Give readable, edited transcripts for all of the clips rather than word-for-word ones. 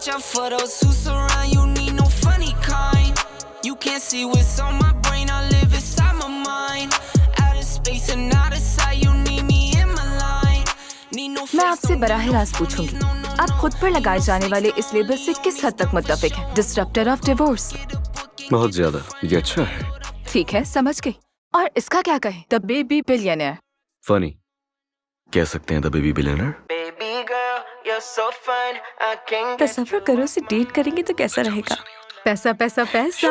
Watch out for those who surround you, need no funny kind. You can't see what's on my brain, I live inside my mind. Out of space and out of sight, you need me in my line. Need no मैं आपसे बराह रास्त पूछूंगी, आप खुद पर लगाए जाने वाले इस लेबल से किस हद तक मुत्तफिक हैं? Disruptor of divorce. बहुत ज्यादा। ये अच्छा है। ठीक है, समझ गई। और इसका क्या कहें? The baby billionaire. फनी कह सकते हैं, द बेबी बिलियनर। तसव्वुर करो उसे डेट करेंगे तो कैसा रहेगा? पैसा पैसा पैसा।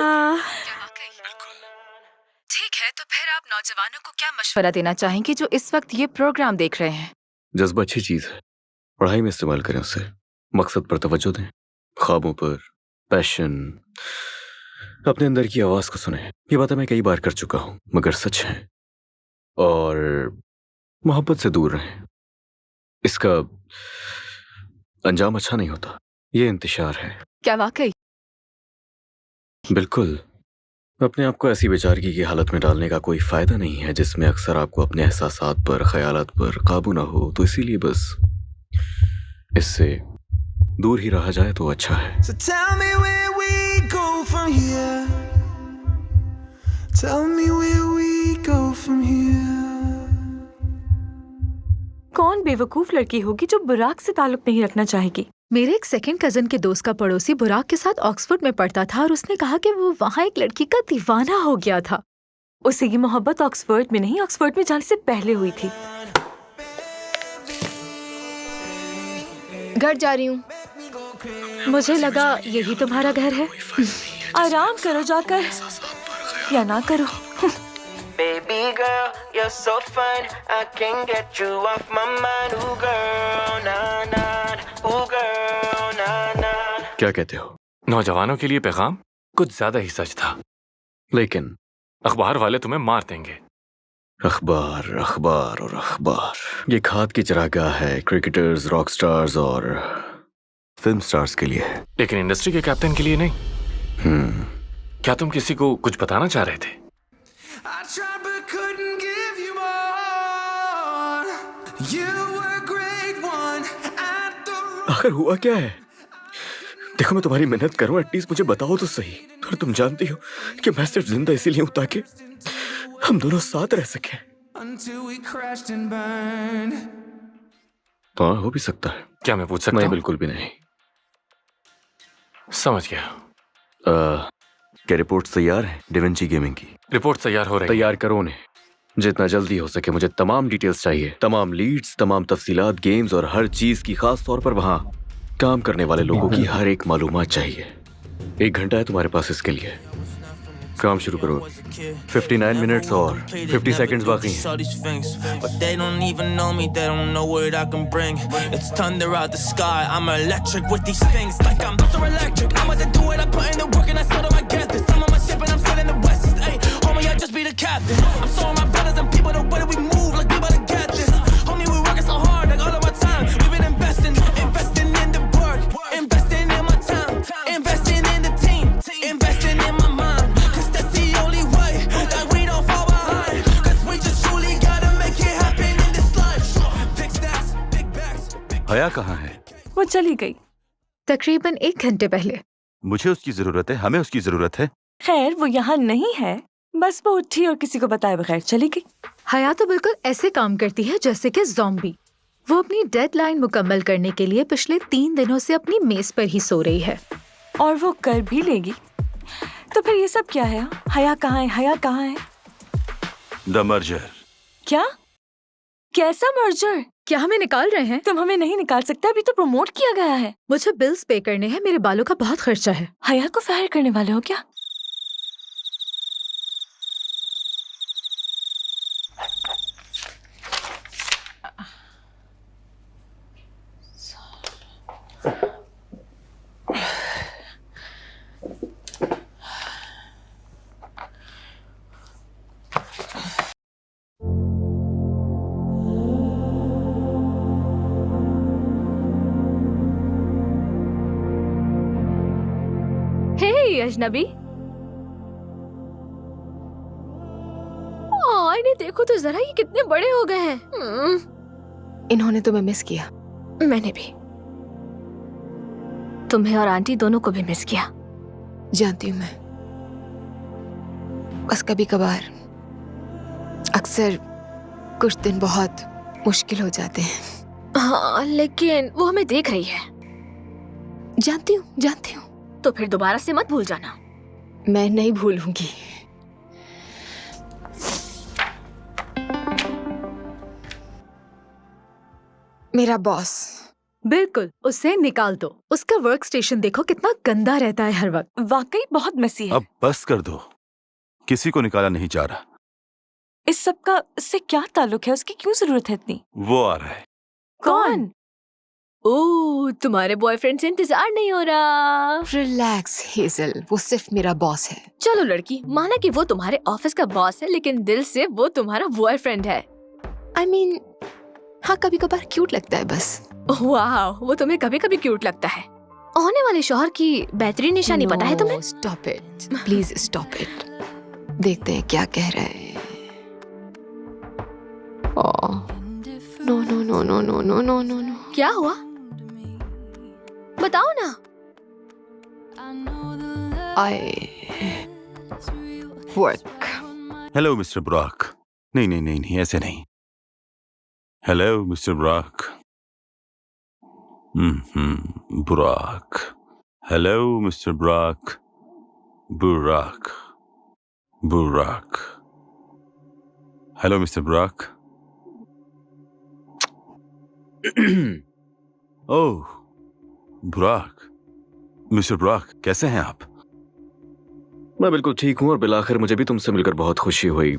ठीक है, तो फिर आप नौजवानों को क्या मशवरा देना चाहेंगे जो इस वक्त ये प्रोग्राम देख रहे हैं? जज्बा अच्छी चीज है, पढ़ाई में इस्तेमाल करें उसे, मकसद पर तवज्जो दें, ख्वाबों पर, पैशन, अपने अंदर की आवाज को सुने। ये बातें मैं कई बार कर चुका हूं मगर सच है। और मोहब्बत से दूर रहें, इसका अंजाम अच्छा नहीं होता। ये इंतशार है। क्या वाकई? बिल्कुल। अपने आप को ऐसी बेचारगी की हालत में डालने का कोई फायदा नहीं है जिसमें अक्सर आपको अपने एहसासात पर, ख्यालात पर काबू ना हो। तो इसीलिए बस इससे दूर ही रहा जाए तो अच्छा है। So tell me where we go from here. Tell me where we go from here. कौन बेवकूफ लड़की होगी जो बुराक से ताल्लुक नहीं रखना चाहेगी? मेरे एक सेकंड कजन के दोस्त का पड़ोसी बुराक के साथ ऑक्सफोर्ड में पढ़ता था और उसने कहा कि वो वहाँ एक लड़की का दीवाना हो गया था। उसे ये मोहब्बत ऑक्सफोर्ड में नहीं, ऑक्सफोर्ड में जाने से पहले हुई थी। घर जा रही हूँ। मुझे लगा यही तुम्हारा घर है। आराम करो जाकर, या ना करो। Baby girl, you're so fine. I can't get you off my mind. Ooh girl, nah nah. Ooh girl, nah nah. क्या कहते हो? नौजवानों के लिए पैगाम कुछ ज्यादा ही सच था, लेकिन अखबार वाले तुम्हें मार देंगे। अखबार अखबार और अखबार, ये खाद की चरागाह है क्रिकेटर्स, रॉक स्टार्स और फिल्म स्टार्स के लिए। लेकिन इंडस्ट्री के कैप्टन के लिए नहीं। क्या तुम किसी को कुछ बताना चाह रहे थे? I tried but couldn't give you more. You were a great one at the आखिर हुआ क्या है? देखो, मैं तुम्हारी मेहनत करूं, एटलीस्ट मुझे बताओ तो सही। और तुम जानती हो कि मैं सिर्फ जिंदा इसीलिए हूं ताकि हम दोनों साथ रह सकें। until we crashed and burned. हाँ, हो भी सकता है। क्या मैं पूछ सकता नहीं, हूँ? बिल्कुल भी नहीं। समझ गया। क्या रिपोर्ट्स तैयार हैं डिविंची गेमिंग की? रिपोर्ट तैयार हो रही है। तैयार करो उन्हें, जितना जल्दी हो सके। मुझे तमाम डिटेल्स चाहिए, तमाम लीड्स, तमाम तफसीलात, गेम्स और हर चीज की, खास तौर पर वहाँ काम करने वाले लोगों की हर एक मालूमात चाहिए। 1 घंटा है तुम्हारे पास इसके लिए। काम शुरू करो। 59 मिनट्स और 50 सेकंड्स बाकी हैं। But they don't even know me, they don't know what I can bring. It's thunder out the sky, I'm electric with these things. Like I'm so electric, I'm about to do it, I put in the work and I said, oh I get this. I'm on my ship and I'm sailing the west. Hey, homie, I just be the captain. I'm showing my brothers and people the way that we move, like we about to get this. Homie, we working so hard, like all of our time. We've been investing in the work, investing in my time, investing in the team, investing in my mind. Cause that's the only way that we don't fall behind. Cause we just truly gotta make it happen in this life. Big stacks, big bags, big हया कहाँ है? वो चली गई तकरीबन 1 घंटे पहले। मुझे उसकी जरूरत है, हमें उसकी जरूरत है। खैर, वो यहाँ नहीं है, बस वो उठी और किसी को बताए बगैर चली गई। हया तो बिल्कुल ऐसे काम करती है जैसे कि ज़ॉम्बी। वो अपनी डेडलाइन मुकम्मल करने के लिए पिछले 3 दिनों से अपनी मेज पर ही सो रही है, और वो कर भी लेगी। तो फिर ये सब क्या है? हया कहाँ है? हया कहाँ है? The merger. क्या? कैसा मर्जर? क्या हमें निकाल रहे हैं? तुम हमें नहीं निकाल सकते, अभी तो प्रमोट किया गया है। मुझे बिल्स पे करने हैं, मेरे बालों का बहुत खर्चा है। हया को फायर करने वाले हो क्या? अजनबी, इन्हें देखो तो जरा, ये कितने बड़े हो गए हैं। इन्होंने तुम्हें मिस किया। मैंने भी। तुम्हें और आंटी दोनों को भी मिस किया। जानती हूँ मैं, बस कभी कभार अक्सर कुछ दिन बहुत मुश्किल हो जाते हैं। हाँ, लेकिन वो हमें देख रही है। जानती हूँ। तो फिर दोबारा से मत भूल जाना। मैं नहीं भूलूंगी। मेरा बॉस। बिल्कुल, उसे निकाल दो। उसका वर्क स्टेशन देखो कितना गंदा रहता है हर वक्त। वाकई बहुत मेसी है। अब बस कर दो, किसी को निकाला नहीं जा रहा। इस सब का इससे क्या ताल्लुक है? उसकी क्यों जरूरत है इतनी? वो आ रहा है। कौन? ओह, तुम्हारे बॉयफ्रेंड से इंतजार नहीं हो रहा। रिलैक्स हेजल, वो सिर्फ मेरा बॉस है। चलो लड़की, माना कि वो तुम्हारे ऑफिस का बॉस है, लेकिन दिल से वो तुम्हारा बॉयफ्रेंड है। I mean, हाँ, कभी कभार क्यूट लगता है बस। वाह, वो तुम्हें कभी कभी क्यूट लगता है। होने वाले शौहर की बेहतरीन निशानी पता है तुम्हें? Stop it, please stop it. देखते हैं क्या कह रहा है। No no no no no no no no no. क्या हुआ? बताओ ना। I work. Hello mister Burak. नहीं, ऐसे नहीं। Hello mister Burak. Burak. Hello mister Burak. Burak. Hello mister Burak. Oh Burak. Mister Burak, कैसे हैं आप? मैं बिल्कुल ठीक हूँ और बिलाखिर मुझे भी तुमसे मिलकर बहुत खुशी हुई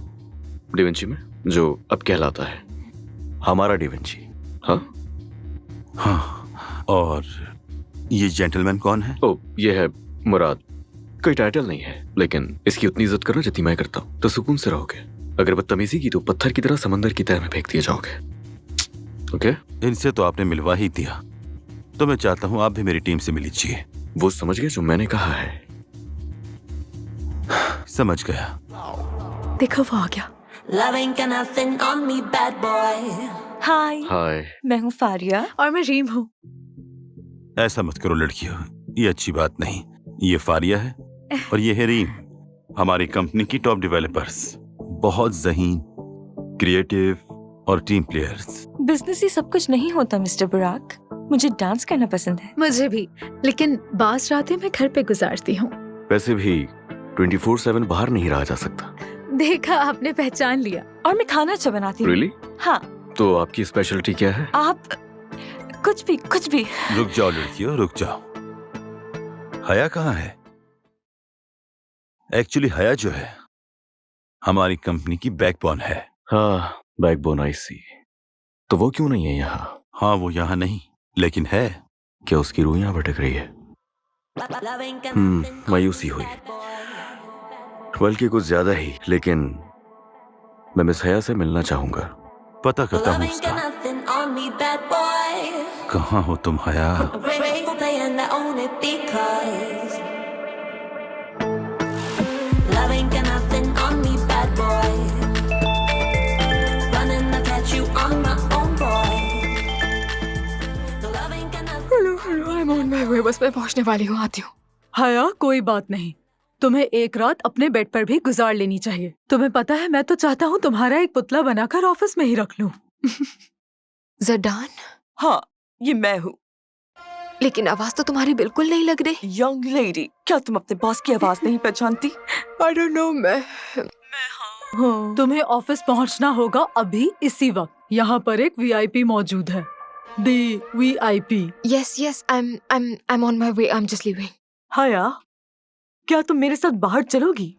डिविंची में, जो अब कहलाता है हमारा डिविंची। हाँ, और ये जेंटलमैन कौन है? ओ, ये है मुराद। कोई टाइटल नहीं है, लेकिन इसकी उतनी इज्जत करना जितनी मैं करता हूँ तो सुकून से रहोगे। अगर बदतमीजी की तो पत्थर की तरह समंदर की तह में फेंक दिए जाओगे। ओके? इनसे तो आपने मिलवा ही दिया, तो मैं चाहता हूँ आप भी मेरी टीम से मिल लीजिए। वो समझ गए जो मैंने कहा है? समझ गया। देखो वो आ गया। Love ain't got nothing on me, bad boy. हाय, हाय। मैं हूँ फारिया। और मैं रीम हूँ। ऐसा मत करो लड़कियों, ये अच्छी बात नहीं। ये फारिया है और ये है रीम, हमारी कंपनी की टॉप डेवलपर्स। बहुत ज़हीन, क्रिएटिव और टीम प्लेयर्स। बिजनेस ही सब कुछ नहीं होता मिस्टर बुराक। मुझे डांस करना पसंद है। मुझे भी, लेकिन बास रातें मैं घर पे गुजारती हूँ। वैसे भी 24/7 बाहर नहीं रहा जा सकता। देखा, आपने पहचान लिया। और मैं खाना अच्छा बनाती हूँ। Really? हाँ। तो आपकी स्पेशलिटी क्या है? आप कुछ भी। रुक जाओ लड़कियों, रुक जाओ। हया कहाँ है? एक्चुअली हया जो है हमारी कंपनी की बैकबोन है। हाँ, बैकबोन आई सी। तो वो क्यों नहीं है यहाँ? हाँ, वो यहाँ नहीं, लेकिन है। क्या उसकी रूह यहाँ भटक रही है? मायूसी हुई, बल्कि कुछ ज्यादा ही। लेकिन मैं मिस हया से मिलना चाहूंगा। पता करता हूँ उसका। कहाँ हो तुम हया? बस मैं पहुंचने वाली हूँ, आती हूँ। हया, कोई बात नहीं। तुम्हें एक रात अपने बेड पर भी गुजार लेनी चाहिए। तुम्हें पता है, मैं तो चाहता हूँ तुम्हारा एक पुतला बनाकर ऑफिस में ही रख लूं। जडान? हाँ, ये मैं हूँ। लेकिन आवाज तो तुम्हारी बिल्कुल नहीं लग रही। यंग लेडी, क्या तुम अपने बॉस की आवाज नहीं पहचानती? I don't know, मैं हाँ। तुम्हें ऑफिस पहुंचना होगा अभी, इसी वक्त। यहाँ पर एक VIP मौजूद है। दी VIP। Yes, I'm on my way. I'm just leaving. हया, क्या तुम मेरे साथ बाहर चलोगी?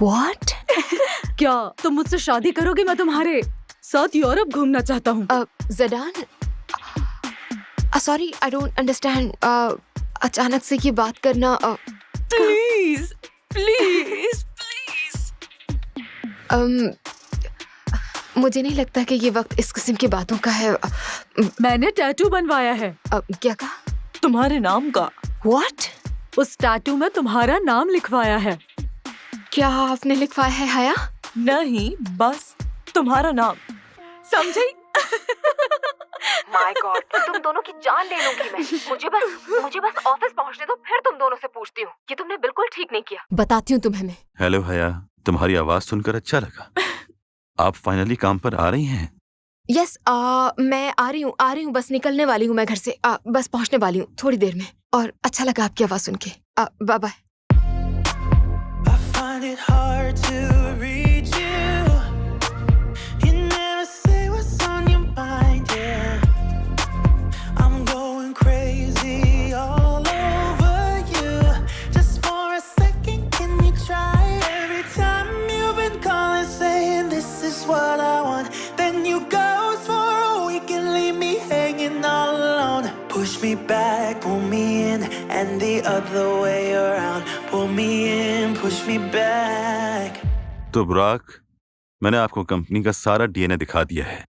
What? क्या तुम मुझसे शादी करोगे? मैं तुम्हारे साथ यूरोप घूमना चाहता हूँ। जडान, sorry, I don't understand. अचानक से ये बात करना। प्लीज। मुझे नहीं लगता कि ये वक्त इस किस्म की बातों का है। मैंने टैटू बनवाया है। क्या कहा? तुम्हारे नाम का। What? उस टैटू में तुम्हारा नाम लिखवाया है। क्या आपने लिखवाया है हया? नहीं, बस तुम्हारा नाम। समझी? माय गॉड, तुम दोनों की जान ले लूंगी मैं। मुझे बस ऑफिस पहुंचने दो, फिर तुम दोनों से पूछती हूँ। ये तुमने बिल्कुल ठीक नहीं किया। बताती हूँ तुम्हें मैं। हेलो हया, तुम्हारी आवाज सुनकर अच्छा लगा। आप फाइनली काम पर आ रही हैं? यस, मैं आ रही हूँ, बस निकलने वाली हूँ मैं घर से। बस पहुंचने वाली हूँ थोड़ी देर में। और अच्छा लगा आपकी आवाज सुन के। Bye bye. I find it hard to reach you. You never say what's on your mind, yeah. I'm going crazy all over you. Just for a second, can you try? Every time you've been calling, saying this is what I want, then you ghost for a week and leave me hanging all alone. Push me back, pull me in, and the other way around. Pull me in, push me back. तो बुराक, मैंने आपको company का सारा DNA दिखा दिया है।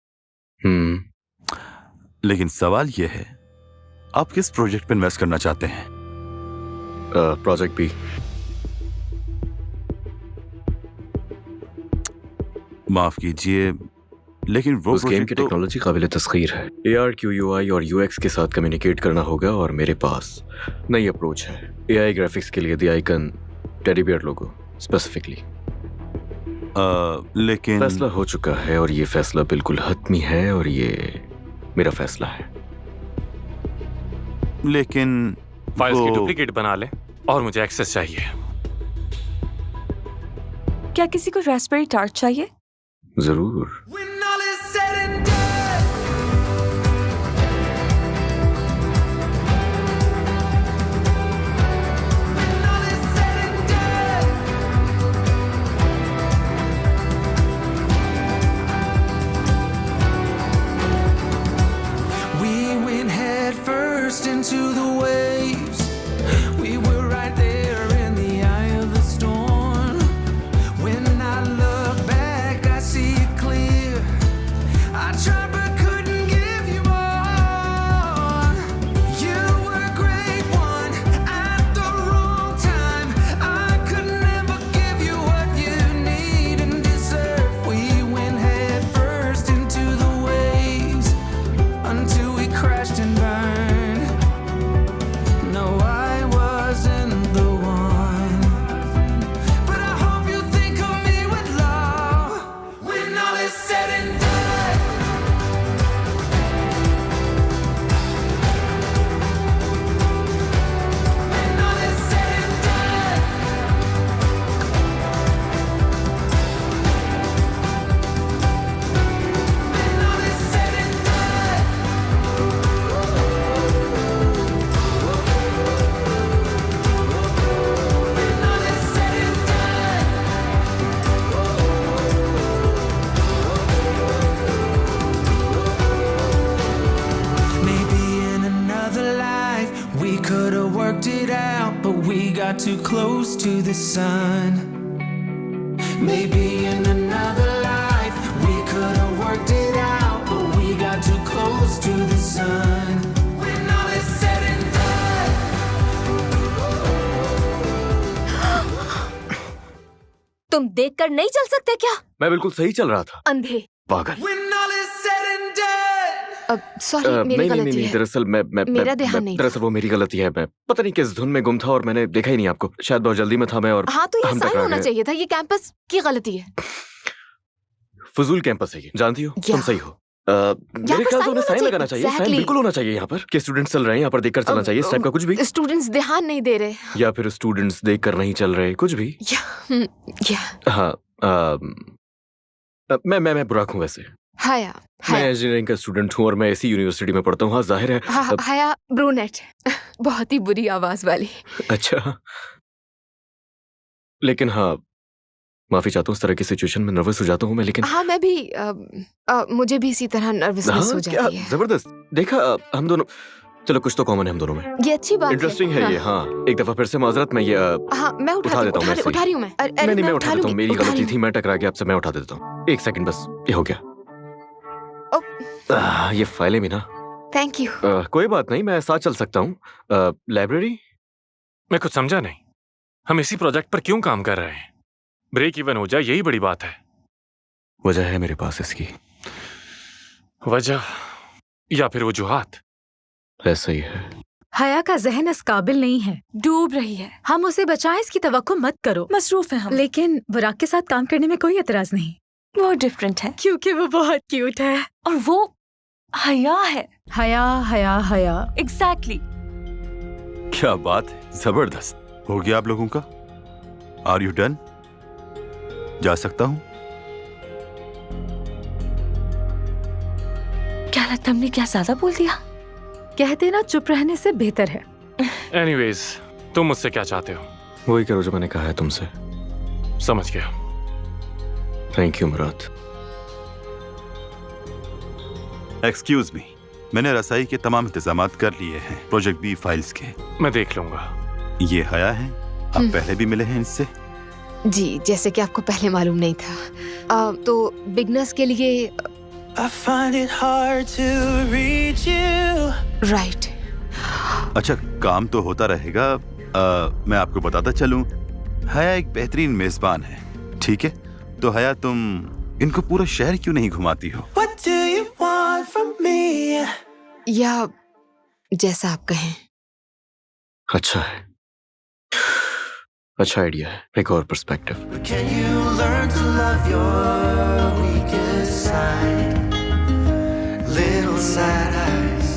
लेकिन सवाल ये है, आप किस प्रोजेक्ट पे इन्वेस्ट करना चाहते हैं? Project B. माफ कीजिए, लेकिन वो उस गेम प्रोजेक्ट की तो टेक्नोलॉजी काबिल तस्खीर है। AR, QUI और UX के साथ कम्युनिकेट करना होगा और मेरे पास नई अप्रोच है। AI ग्राफिक्स के लिए the icon teddy bear logo specifically. लेकिन फैसला हो चुका है और ये फैसला बिल्कुल हतमी है और ये मेरा फैसला है। लेकिन फाइल्स की वो- डुप्लीकेट बना ले और मुझे एक्सेस चाहिए। क्या किसी को रास्पबेरी टार्ट चाहिए? जरूर। When all is said and done, when all is said and done, we went head first into the waves. We were right there in the eye of the storm. When I look back, I see it clear. I tried but couldn't give you more. You were a great one at the wrong time. I could never give you what you need and deserve. We went head first into the waves until we crashed and burned. No, I wasn't the one, but I hope you think of me with love when all is said and done. When all is said and done. When all is said and done. When all is said and done. Maybe in another life we could have worked it out, but we got too close to the sun. Maybe in another life we could have worked it out, but we got too close to the sun. When all is said and done. तुम देखकर नहीं चल सकते क्या? मैं बिल्कुल सही चल रहा था। अंधे। पागल। When all is said and done. Sorry, मेरी नहीं गलती नहीं, है। दरअसल मेरा ध्यान नहीं था। दरअसल वो मेरी गलती है। मैं पता नहीं किस धुन में गुम था और मैंने देखा ही नहीं आपको। शायद बहुत जल्दी में था मैं और हाँ, तो ये हम साइन टकरा होना गए। चाहिए था। ये कैंपस की गलती है। फजूल कैंपस है ये, जानती हो? तुम Yeah. सही हो। मेरे पर ख्याल से sign उन्हें होना साइन चाहिए। लगाना चाहिए। Sign Exactly. बिल्कुल होना चाहिए यहाँ पर कि स्टूडेंट्स चल रहे हैं, यहाँ पर देखकर चलना चाहिए। इस टाइप का कुछ भी, स्टूडेंट्स ध्यान नहीं दे रहे। या फिर स्टूडेंट्स देखकर नहीं चल रहे, कुछ भी। या हाँ, मैं बुराक हूँ वैसे। हाया, मैं इंजीनियरिंग का स्टूडेंट हूँ और मैं इसी यूनिवर्सिटी में पढ़ता हूँ। हाँ, जाहिर है। हाया ब्रूनेट, बहुत ही बुरी आवाज वाली। अच्छा, लेकिन हाँ, माफी चाहता हूँ। इस तरह की सिचुएशन में नर्वस हो जाता हूँ मैं, लेकिन हाँ, मैं भी मुझे भी इसी तरह नर्वसनेस हो क्या जाती है। जबरदस्त। देखा, हम दोनों, चलो कुछ तो कॉमन है हम दोनों में। ये अच्छी बात इंटरेस्टिंग है ये। हाँ, एक दफा फिर से माजरत, मैं ये हाँ, मैं उठा देता हूँ मैं उठा रही हूँ मैं। अरे, नहीं, मैं उठा देता हूँ। मेरी उठा गलती रही थी, मैं टकरा गया आपसे। मैं उठा देता हूँ। एक सेकंड बस, ये हो गया। ये फाइलें भी ना। Thank you. कोई बात नहीं, मैं साथ चल सकता हूँ। लाइब्रेरी? मैं कुछ समझा नहीं। हम इसी प्रोजेक्ट पर क्यों काम कर रहे हैं? ब्रेक इवन हो जाए, यही बड़ी बात है। वजह है मेरे पास इसकी। वजह या फिर वजूहात? ऐसा ही है। हया का जहन इस काबिल नहीं है। डूब रही है। हम उसे बचाएं इसकी तवक्को मत करो। मसरूफ है हम। लेकिन बुराक के साथ काम करने में कोई एतराज नहीं, वो डिफरेंट है क्योंकि वो बहुत क्यूट है। और वो हया है। हया हया हया। एग्जैक्टली। क्या बात है, जबरदस्त। हो गया आप लोगों का? Are you done? जा सकता हूं? क्या लगता हमने क्या ज्यादा बोल दिया? कहते ना चुप रहने से बेहतर है। एनीवेज, तुम मुझसे क्या चाहते हो? वही करो जो मैंने कहा है तुमसे। समझ गया। Thank you Murad. Excuse me, मैंने रसाई के तमाम इंतजामात कर लिए हैं प्रोजेक्ट बी फाइल्स के। मैं देख लूंगा। ये हया है, आप पहले भी मिले हैं इनसे? जी, जैसे कि आपको पहले मालूम नहीं था। तो बिगनर्स के लिए I find it hard to reach you. Right. अच्छा, काम तो होता रहेगा। मैं आपको बताता चलूं, हया एक बेहतरीन मेजबान है, ठीक है? तो हया, तुम इनको पूरा शहर क्यों नहीं घुमाती हो? What do you want from me? या जैसा आप कहें। अच्छा है, अच्छा आइडिया है। एक और perspective. Can you learn to love your weakest side? Little sad eyes.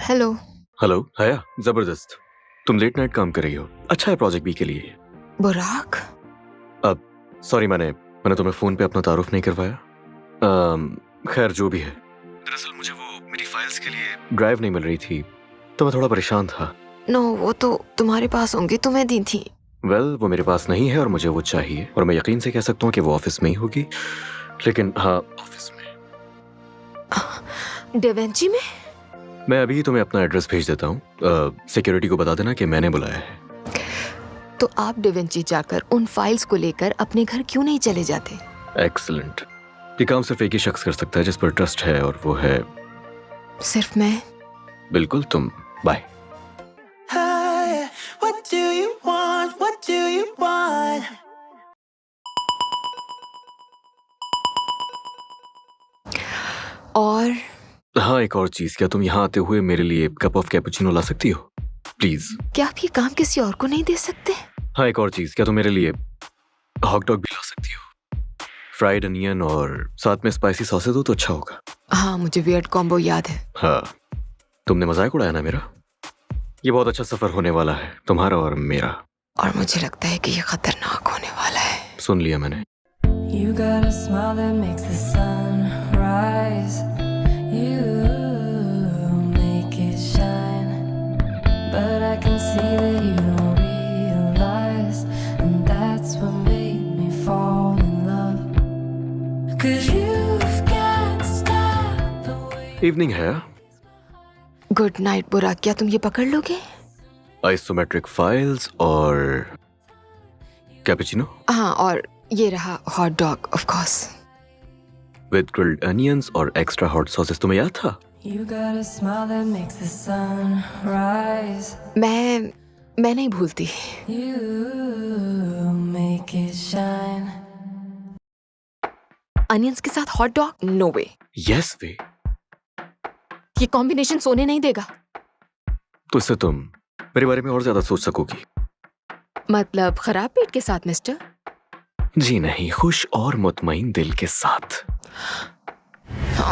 Hello. Hello हया, जबरदस्त। तुम लेट नाइट काम कर रही हो। अच्छा है प्रोजेक्ट बी के लिए। बुराक। अब सॉरी, मैंने तुम्हें फोन पे अपना तारुफ नहीं करवाया। खैर जो भी है, दरअसल मुझे वो मेरी फाइल्स के लिए ड्राइव नहीं मिल रही थी, तो मैं थोड़ा परेशान था। नो, वो तो तुम्हारे पास होंगी, तुम्हें दी थी। वेल, वो मेरे पास नहीं है और मुझे वो चाहिए, और मैं यकीन से कह सकता हूँ कि वो ऑफिस में ही होगी। लेकिन हाँ, ऑफिस में। डेवेंची में? मैं अभी तुम्हें अपना एड्रेस भेज देता हूँ। सिक्योरिटी को बता देना कि मैंने बुलाया है। तो आप डेवेंची जाकर उन फाइल्स को लेकर अपने घर क्यों नहीं चले जाते? एक्सीलेंट। ये काम सिर्फ एक ही शख्स कर सकता है जिस पर ट्रस्ट है, और वो है सिर्फ मैं। बिल्कुल तुम। Bye. Hi, what do you want? What do you want? और हाँ, एक और चीज, क्या तुम यहाँ आते हुए मेरे लिए कप ऑफ कैपुचिनो ला सकती हो प्लीज? क्या आप ये काम किसी और को नहीं दे सकते? हाँ, एक और चीज, क्या तुम मेरे लिए हॉट डॉग भी ला सकती हो? फ्राइड अनियन और साथ में स्पाइसी सॉस दो तो अच्छा होगा। हाँ, मुझे वियर्ड कॉम्बो याद है। हाँ, तुमने मजाक उड़ाया ना मेरा। ये बहुत अच्छा सफर होने वाला है, तुम्हारा और मेरा। और मुझे लगता है कि ये खतरनाक होने वाला है। सुन लिया मैंने। You got a smile that makes the sun rise. You make it shine. But I can see that you don't realize. And that's what made me fall in love. 'Cause you've got style the way. Evening है। Good night बुराक, क्या तुम ये पकड़ लोगे? Isometric files और cappuccino हाँ, और ये रहा hot dog of course. With grilled onions और एक्स्ट्रा हॉट सॉसेस। तुम्हें याद था? You got a smile that makes the sun rise. मैं नहीं भूलती। You make it shine. Onions के साथ हॉट डॉग? नो वे। यस वे। ये कॉम्बिनेशन सोने नहीं देगा। तो इससे तुम मेरे बारे में और ज्यादा सोच सकोगी। मतलब खराब पेट के साथ मिस्टर? जी नहीं, खुश और मुतमईन दिल के साथ।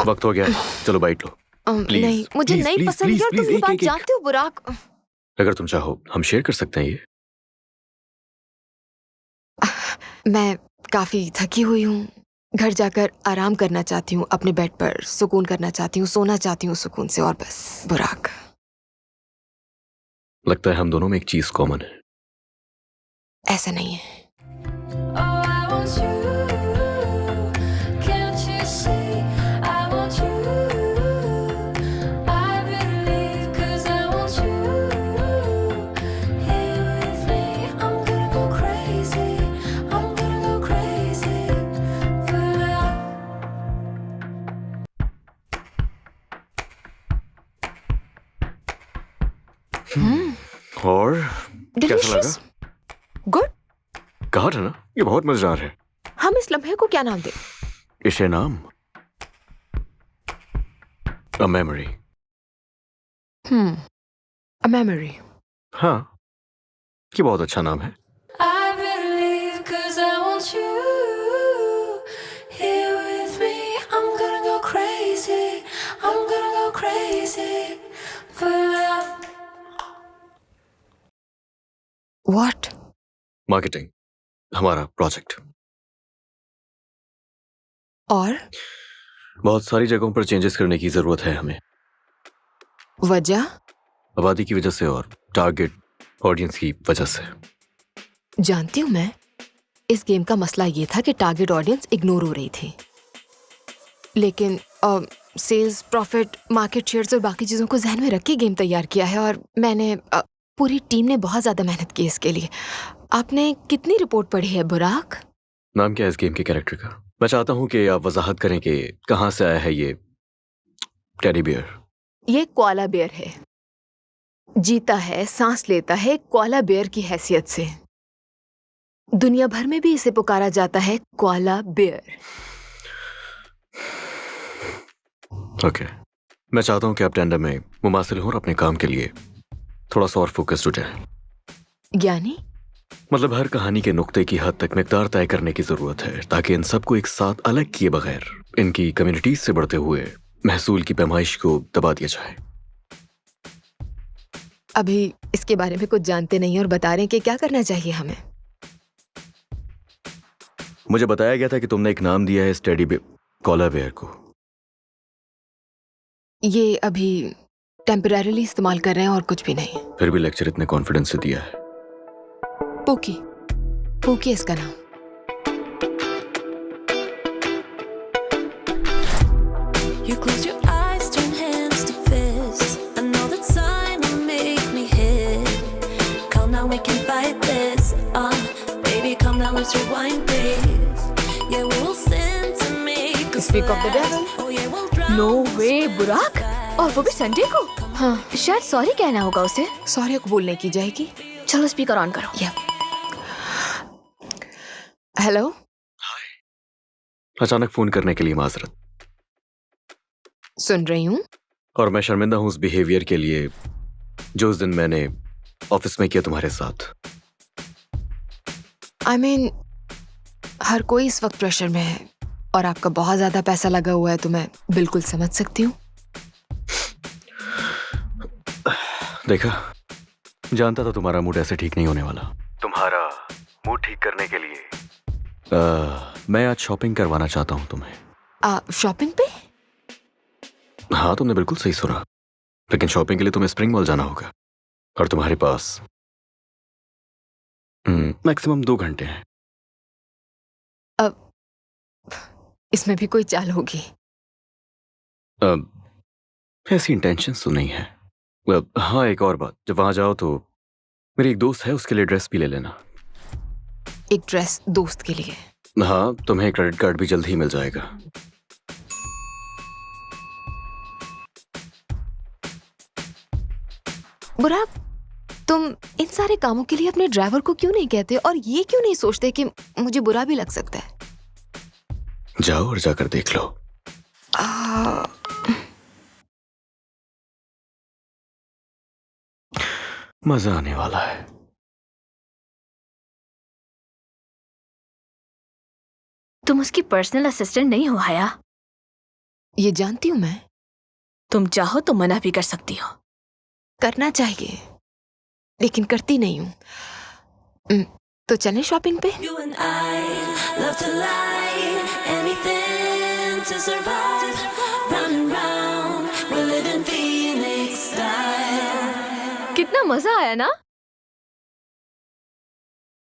वक्त हो गया, चलो बाइट लो। Please, नहीं, मुझे please, नहीं please, पसंद please, यार, तुम please, ये एक, बात एक, एक। जानते हो बुराक। अगर तुम चाहो हम शेयर कर सकते हैं ये। मैं काफी थकी हुई हूँ, घर जाकर आराम करना चाहती हूँ, अपने बेड पर सुकून करना चाहती हूँ, सोना चाहती हूँ सुकून से, और बस। बुराक, लगता है हम दोनों में एक चीज कॉमन है। ऐसा नहीं है। Oh, I want you. Can't you see? I want you. I believe 'cause I want you. Here with me, I'm gonna go crazy. I'm gonna go crazy for love. और कैसा लगा? Delicious, good. कहा था ना, ये बहुत मजेदार है। हम इस लम्हे को क्या नाम दें? इसे नाम अ मेमोरी। A memory. हाँ, ये बहुत अच्छा नाम है। I better leave 'cause I want you here with me. I'm gonna go crazy. I'm gonna go crazy for love. What? Marketing, हमारा प्रोजेक्ट। और बहुत सारी जगहों पर चेंजेस करने की जरूरत है हमें। वजह? आबादी की वजह से और टारगेट ऑडियंस की वजह से। जानती हूँ मैं, इस गेम का मसला ये था कि टारगेट ऑडियंस इग्नोर हो रही थी, लेकिन सेल्स, प्रॉफिट, मार्केट शेयर्स और बाकी चीज़ों को ध्यान में रख के गेम तैयार किया है। और मैंने पूरी टीम ने बहुत ज़्यादा मेहनत की इसके लिए। आपने कितनी रिपोर्ट पढ़ी है बुराक? नाम क्या है इस गेम के कैरेक्टर का? मैं चाहता हूँ कि आप वजाहत करें कि कहाँ से आया है ये टेडी बियर। ये कोआला बेयर है, जीता है, सांस लेता है कोआला बेयर की हैसियत से। दुनिया भर में भी इसे पुकारा जाता है कोआला बेयर। ओके, मैं चाहता हूँ कि आप टेंडर में मुमासिल हो और अपने काम के लिए थोड़ा सा और फोकस्ड हो जाए। यानी? मतलब हर कहानी के नुक्ते की हद तक मिकदार तय करने की जरूरत है, ताकि इन सबको एक साथ अलग किए बगैर इनकी कम्युनिटीज से बढ़ते हुए महसूल की पैमाइश को दबा दिया जाए। अभी इसके बारे में कुछ जानते नहीं और बता रहे हैं कि क्या करना चाहिए हमें। मुझे बताया गया था कि तुमने एक नाम दिया है इस टेडी कोआला बेयर को। ये अभी टेम्परेरीली इस्तेमाल कर रहे हैं और कुछ भी नहीं। फिर भी लेक्चर इतने कॉन्फिडेंस से दिया है। पूकी, पूकी इसका नाम। You close your eyes, turn hands to fists. I know that sign will make me hit. Come now, we can fight this. Baby, come now, let's rewind this. Yeah, we'll sin to make us Speak of the devil. Oh yeah, we'll drown. No way Burak, और वो भी Sunday को। हाँ, शायद sorry कहना होगा उसे। Sorry कबूल नहीं की जाएगी। चलो स्पीकर ऑन करो। या हेलो। अचानक फोन करने के लिए माजरत। सुन रही हूँ। और मैं शर्मिंदा हूँ उस बिहेवियर के लिए जो उस दिन मैंने ऑफिस में किया तुम्हारे साथ। I mean, हर कोई इस वक्त प्रेशर में है और आपका बहुत ज्यादा पैसा लगा हुआ है, तो मैं बिल्कुल समझ सकती हूँ। देखा, जानता था तुम्हारा मूड ऐसे ठीक नहीं होने वाला। तुम्हारा मूड ठीक करने के लिए मैं आज शॉपिंग करवाना चाहता हूँ तुम्हें। शॉपिंग पे? हाँ, तुमने बिल्कुल सही सुना, लेकिन शॉपिंग के लिए तुम्हें स्प्रिंग मॉल जाना होगा और तुम्हारे पास मैक्सिमम 2 घंटे हैं। अब इसमें भी कोई चाल होगी? ऐसी इंटेंशंस तो नहीं है। हाँ, एक और बात, जब वहां जाओ तो मेरी एक दोस्त है, उसके लिए ड्रेस भी ले लेना। एक ड्रेस दोस्त के लिए? हाँ, तुम्हें क्रेडिट कार्ड भी जल्द ही मिल जाएगा। बुराक, तुम इन सारे कामों के लिए अपने ड्राइवर को क्यों नहीं कहते और ये क्यों नहीं सोचते कि मुझे बुरा भी लग सकता है? जाओ और जाकर देख लो। मजा आने वाला है। तुम उसकी पर्सनल असिस्टेंट नहीं हो हया। ये जानती हूँ मैं। तुम चाहो तो मना भी कर सकती हो। करना चाहिए, लेकिन करती नहीं हूँ। तो चलें शॉपिंग पे? You and I love to lie, anything to survive. Round and round, we're living Phoenix style. कितना मजा आया ना?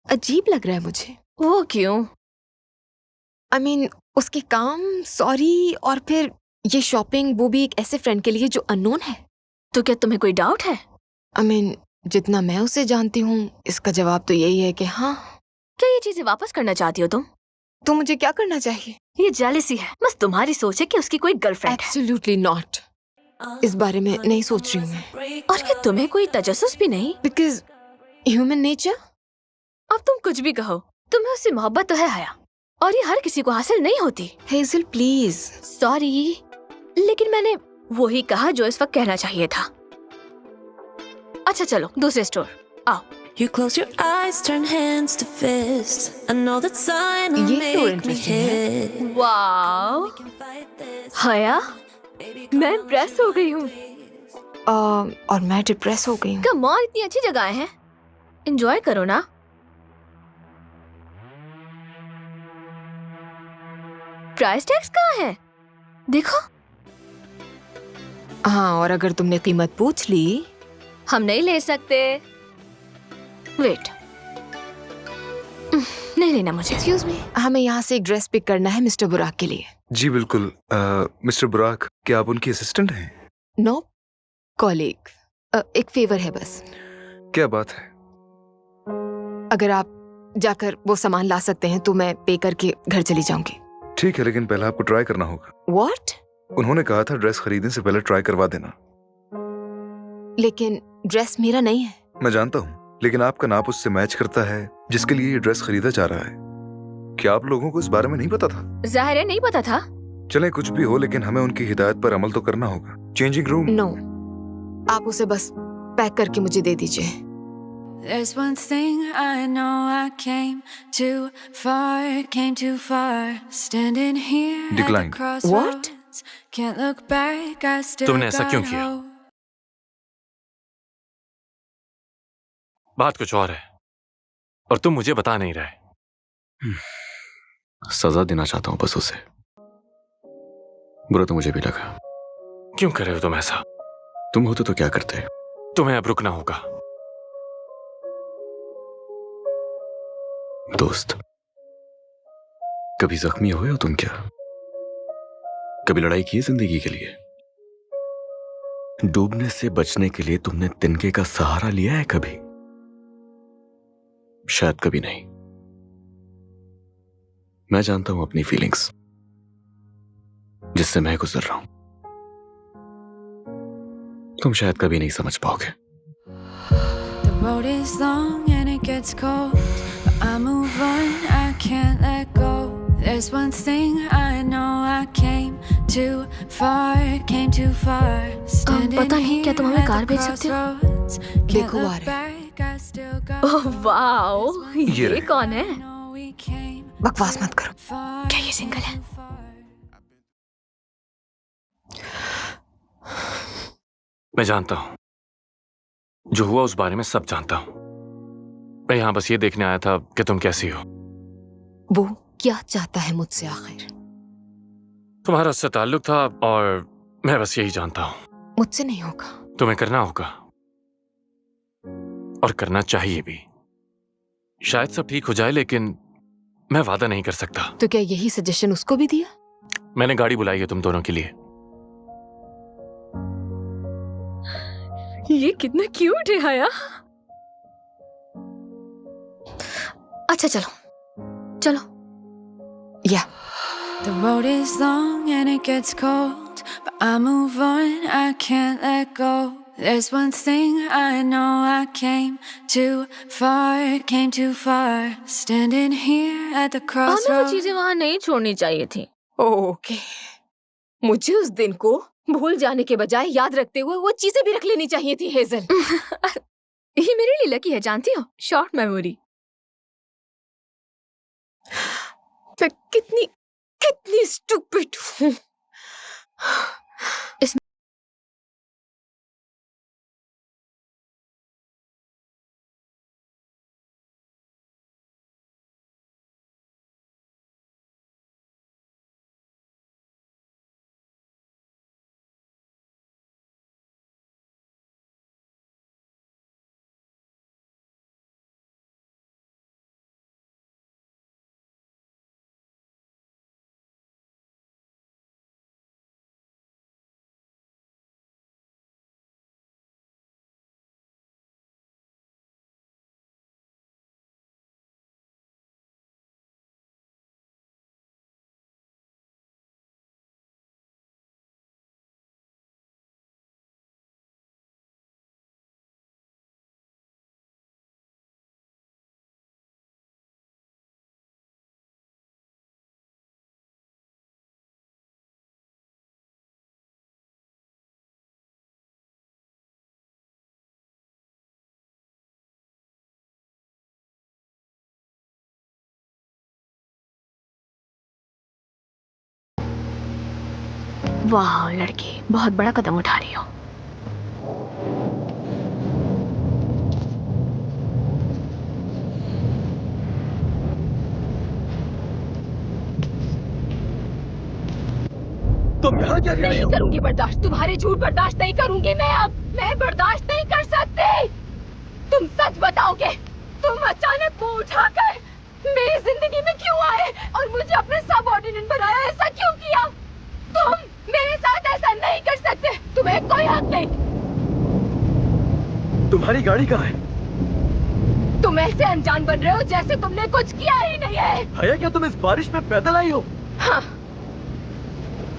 अजीब लग रहा है मुझे। वो क्यों? I mean, उसके काम, सॉरी, और फिर ये शॉपिंग, वो भी एक ऐसे फ्रेंड के लिए जो अननोन है। तो क्या तुम्हें कोई डाउट है? I mean, जितना मैं उसे जानती हूँ, इसका जवाब तो यही है कि हाँ। क्या ये चीजें वापस करना चाहती हो तुम? तो मुझे क्या करना चाहिए? ये जेलसी है, बस तुम्हारी सोच है कि उसकी कोई गर्लफ्रेंड है। Absolutely not. इस बारे में नहीं सोच रही हूँ मैं, और क्या तुम्हें कोई तजस्सुस भी नहीं? Because human nature. अब तुम कुछ भी कहो, तुम्हें उससे मोहब्बत तो है हया, और ये हर किसी को हासिल नहीं होती। Hazel please. सॉरी, लेकिन मैंने वही कहा जो इस वक्त कहना चाहिए था। अच्छा चलो दूसरे स्टोर आओ। You close your eyes, turn hands to fists. I know that sign will ये तो make me interesting है। hit. वाओ हया, मैं इम्प्रेस हो गई हूँ। और मैं डिप्रेस हो गई हूँ। कम ऑन, इतनी अच्छी जगह है, एंजॉय करो ना। प्राइस टैग्स कहाँ है? देखो। हाँ, और अगर तुमने कीमत पूछ ली। हम नहीं ले सकते। वेट, नहीं लेना मुझे। एक्सक्यूज मी, हमें यहाँ से एक ड्रेस पिक करना है मिस्टर बुराक के लिए। जी बिल्कुल। मिस्टर बुराक, क्या आप उनकी असिस्टेंट हैं? No, colleague. एक फेवर है बस। क्या बात है? अगर आप जाकर वो सामान ला सकते हैं तो मैं पे करके घर चली जाऊंगी। ठीक है, लेकिन पहले आपको ट्राई करना होगा। व्हाट? उन्होंने कहा था ड्रेस खरीदने से पहले ट्राई करवा देना। लेकिन ड्रेस मेरा नहीं है। मैं जानता हूँ, लेकिन आपका नाप उससे मैच करता है जिसके लिए ये ड्रेस खरीदा जा रहा है। क्या आप लोगों को इस बारे में नहीं पता था? जाहिर है नहीं पता था। चले कुछ भी हो, लेकिन हमें उनकी हिदायत पर अमल तो करना होगा। Changing room. नो, आप उसे बस पैक करके मुझे दे दीजिए। There's one thing I know, I came too far, standing here at the Decline. crossroads. Can't look back, I still तुमने ऐसा क्यों got किया? hope. बात कुछ और है और तुम मुझे बता नहीं रहे। सजा देना चाहता हूं बस उसे। बुरा तो मुझे भी लगा। क्यों कर रहे हो तुम ऐसा? तुम होते तो क्या करते? तुम्हें अब रुकना होगा। दोस्त, कभी जख्मी हुए हो तुम क्या? कभी लड़ाई की है जिंदगी के लिए? डूबने से बचने के लिए तुमने तिनके का सहारा लिया है कभी? शायद कभी नहीं। मैं जानता हूं अपनी फीलिंग्स, जिससे मैं गुजर रहा हूं। तुम शायद कभी नहीं समझ पाओगे। The road is long and it gets cold, but I move on, I can't let go. There's one thing I know, I came too far, standing पता नहीं, क्या तुम हमें here कार at भेज the सकते हो? crossroads. Can't देखो आ look रहा है। back, I still got oh wow, ये रहे। कौन है? know we came बकवास मत करो। far. क्या ये सिंगल है? मैं जानता हूं, जो हुआ उस बारे में सब जानता हूं। मैं यहां बस ये देखने आया था कि तुम कैसी हो। वो क्या चाहता है मुझसे आखिर? तुम्हारा उससे ताल्लुक था और मैं बस यही जानता हूं। मुझसे नहीं होगा। तुम्हें करना होगा और करना चाहिए भी। शायद सब ठीक हो जाए, लेकिन मैं वादा नहीं कर सकता। तो क्या यही सजेशन उसको भी दिया? मैंने गाड़ी बुलाई है तुम दोनों के लिए। ये कितना क्यूट है हया। अच्छा चलो चलो। या The road is long and it gets cold, but I move on, I can't let go. There's one thing I know, I came too far, standing here at the हमें वो crossroads. चीजें वहां नहीं छोड़नी चाहिए थी। ओके, मुझे उस दिन को भूल जाने के बजाय याद रखते हुए वो चीजें भी रख लेनी चाहिए थी हेजल। ये मेरे लिए लकी है, जानती हो, शॉर्ट मेमोरी। मैं कितनी कितनी स्टूपिड हूँ। वाह लड़की, बहुत बड़ा कदम उठा रही हो। तुम यहाँ क्या कर रही नहीं हो? करूंगी बर्दाश्त, तुम्हारे झूठ बर्दाश्त नहीं करूंगी मैं अब। मैं बर्दाश्त नहीं कर सकती। तुम सच बताओगे? तुम अचानक मुंह उठाकर मेरी जिंदगी में क्यों आए और मुझे अपने सबऑर्डिनेट बनाया? ऐसा क्यों किया? तुम मेरे साथ ऐसा नहीं कर सकते। तुम्हें कोई हक नहीं। तुम्हारी गाड़ी कहाँ है? तुम ऐसे अनजान बन रहे हो जैसे तुमने कुछ किया ही नहीं है। हया, क्या तुम इस बारिश में पैदल आई हो? हाँ,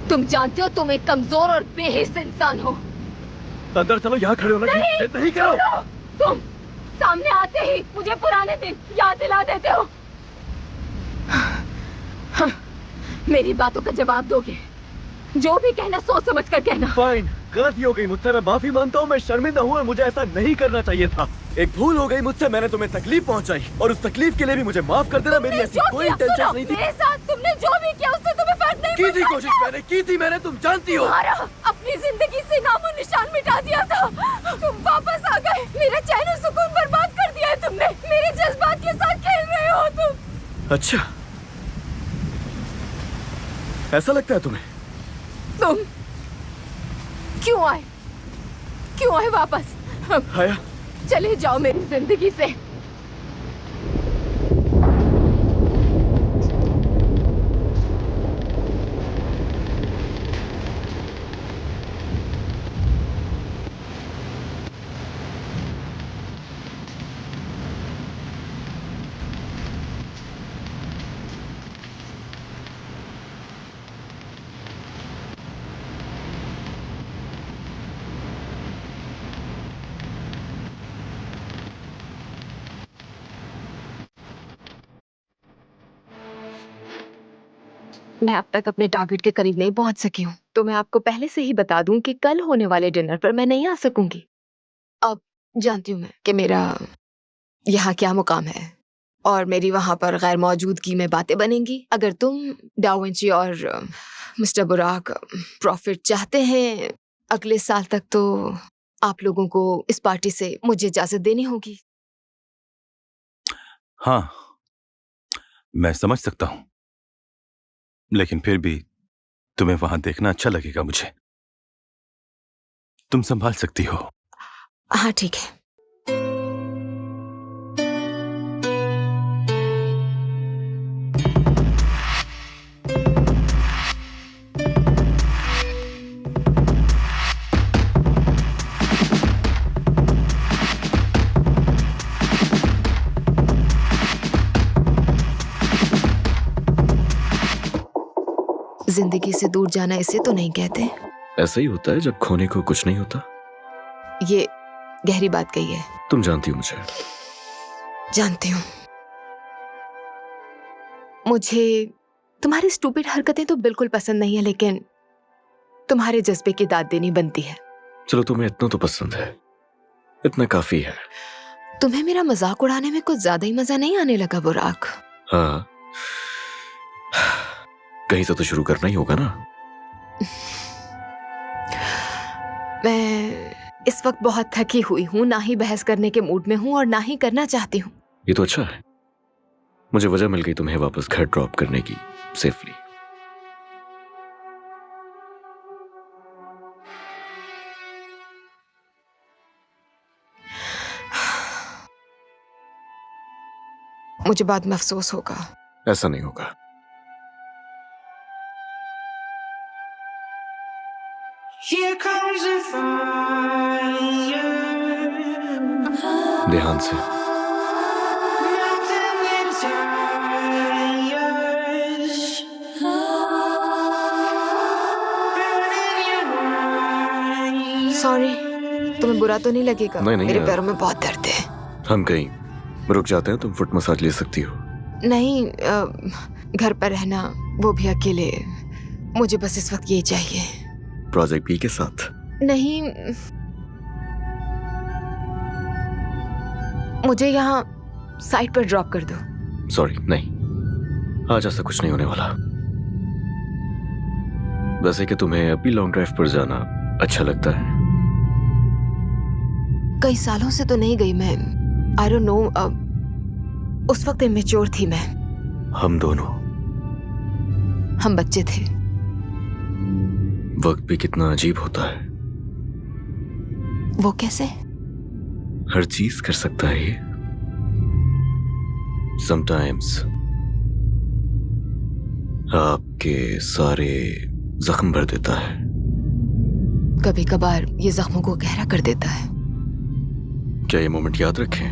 तुम जानते हो तुम एक कमजोर और बेहिस इंसान हो। अंदर चलो, यहाँ खड़े होना नहीं करो। छोड़ो। तुम सामने आते ही मुझे पुराने दिन याद दिला देते हो। हाँ, मेरी बातों का जवाब दोगे? जो भी कहना सोच समझ कर कहना। फाइन, गलती हो गई मुझसे, मैं माफी मांगता हूँ। मैं शर्मिंदा हूँ और मुझे ऐसा नहीं करना चाहिए था। एक भूल हो गई मुझसे, मैंने तुम्हें तकलीफ पहुंचाई और उस तकलीफ के लिए भी मुझे माफ कर देना। मेरी ऐसी कोई इंटेंशन नहीं थी। मेरे साथ तुमने जो भी किया उससे तुम्हें फर्क नहीं की थी कोशिश, मैंने की थी, मैंने, तुम जानती हो। अपनी जिंदगी से नामो निशान मिटा दिया था। तुम वापस आ गए, मेरा चैन और सुकून बर्बाद कर दिया है तुमने। मेरे जज्बात के साथ खेल रहे हो तुम। अच्छा, ऐसा लगता है तुम्हें? तुम क्यों आए? क्यों आए वापस? हया, चले जाओ मेरी जिंदगी से। मैं अब तक अपने टारगेट के करीब नहीं पहुंच सकी हूँ, तो मैं आपको पहले से ही बता दूं कि कल होने वाले डिनर पर मैं नहीं आ सकूंगी। अब जानती हूँ मैं कि मेरा यहाँ क्या मुकाम है और मेरी वहां पर गैर मौजूदगी में बातें बनेंगी। अगर तुम, डाओ विंची और मिस्टर बुराक प्रॉफिट चाहते हैं अगले साल तक, तो आप लोगों को इस पार्टी से मुझे इजाजत देनी होगी। हाँ, मैं समझ सकता हूं, लेकिन फिर भी तुम्हें वहां देखना अच्छा लगेगा मुझे। तुम संभाल सकती हो। हाँ ठीक है। जिंदगी से दूर जाना इसे तो नहीं कहते। ऐसा ही होता है जब खोने को कुछ नहीं होता। ये गहरी बात कही है। तुम जानती हो मुझे। जानती हूँ। मुझे तुम्हारी स्टूपिड हरकतें तो बिल्कुल पसंद नहीं है, लेकिन तुम्हारे जज्बे की दाद देनी बनती है। चलो, तुम्हें इतना तो पसंद है, इतना काफी है। तुम्हें मेरा मजाक उड़ाने में कुछ ज्यादा ही मजा नहीं आने लगा बुराक? हाँ, कहीं से तो शुरू करना ही होगा ना। मैं इस वक्त बहुत थकी हुई हूँ, ना ही बहस करने के मूड में हूँ और ना ही करना चाहती हूँ। ये तो अच्छा है, मुझे वजह मिल गई तुम्हें वापस घर ड्रॉप करने की, सेफली। मुझे बाद में अफसोस होगा। ऐसा नहीं होगा। ध्यान से। सॉरी, तुम्हें बुरा तो नहीं लगेगा? नहीं, मेरे यार। पैरों में बहुत दर्द है। हम कहीं रुक जाते हैं, तुम फुट मसाज ले सकती हो। नहीं, घर पर रहना, वो भी अकेले। मुझे बस इस वक्त यही चाहिए। प्रोजेक्ट बी के साथ? नहीं, मुझे यहाँ साइट पर ड्रॉप कर दो। सॉरी, नहीं, आज ऐसा कुछ नहीं होने वाला। वैसे कि तुम्हें अभी लॉन्ग ड्राइव पर जाना अच्छा लगता है? कई सालों से तो नहीं गई मैं। आई डोंट नो, उस वक्त इमेच्योर थी मैं। हम दोनों। हम बच्चे थे। वक्त भी कितना अजीब होता है। वो कैसे? हर चीज कर सकता है ये। समटाइम्स आपके सारे जख्म भर देता है। कभी कभार ये जख्मों को गहरा कर देता है। क्या ये मोमेंट याद रखें?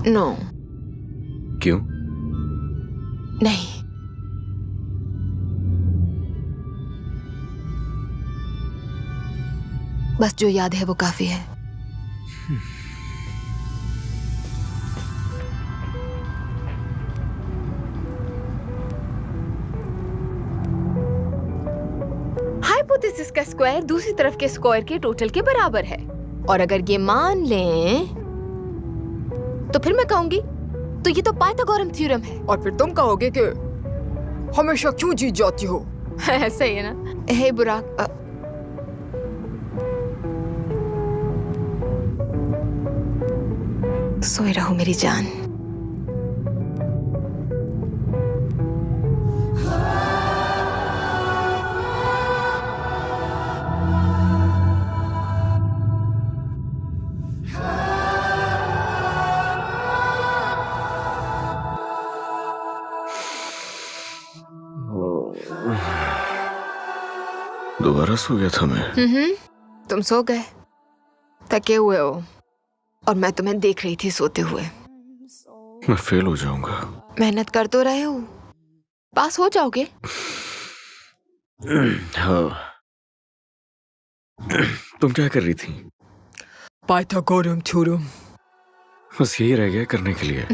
नो। क्यों? नहीं। बस जो याद है वो काफी है। हाइपोथेसिस का स्क्वायर दूसरी तरफ के स्क्वायर के टोटल के बराबर है, और अगर ये मान लें तो फिर मैं कहूंगी तो ये तो पाइथागोरम थ्योरम है, और फिर तुम कहोगे कि हमेशा क्यों जीत जाती हो। ऐसा ही है ना? हे बुराक, सोए रहो मेरी जान। दोबारा सो गया था मैं। तुम सो गए, थके हुए हो, और मैं तुम्हें देख रही थी सोते हुए। मैं फेल हो जाऊंगा। मेहनत कर तो रहे हो, पास हो जाओगे। हाँ। तुम क्या कर रही थी? पाइथागोरम थ्योरम। बस यही रह गया करने के लिए।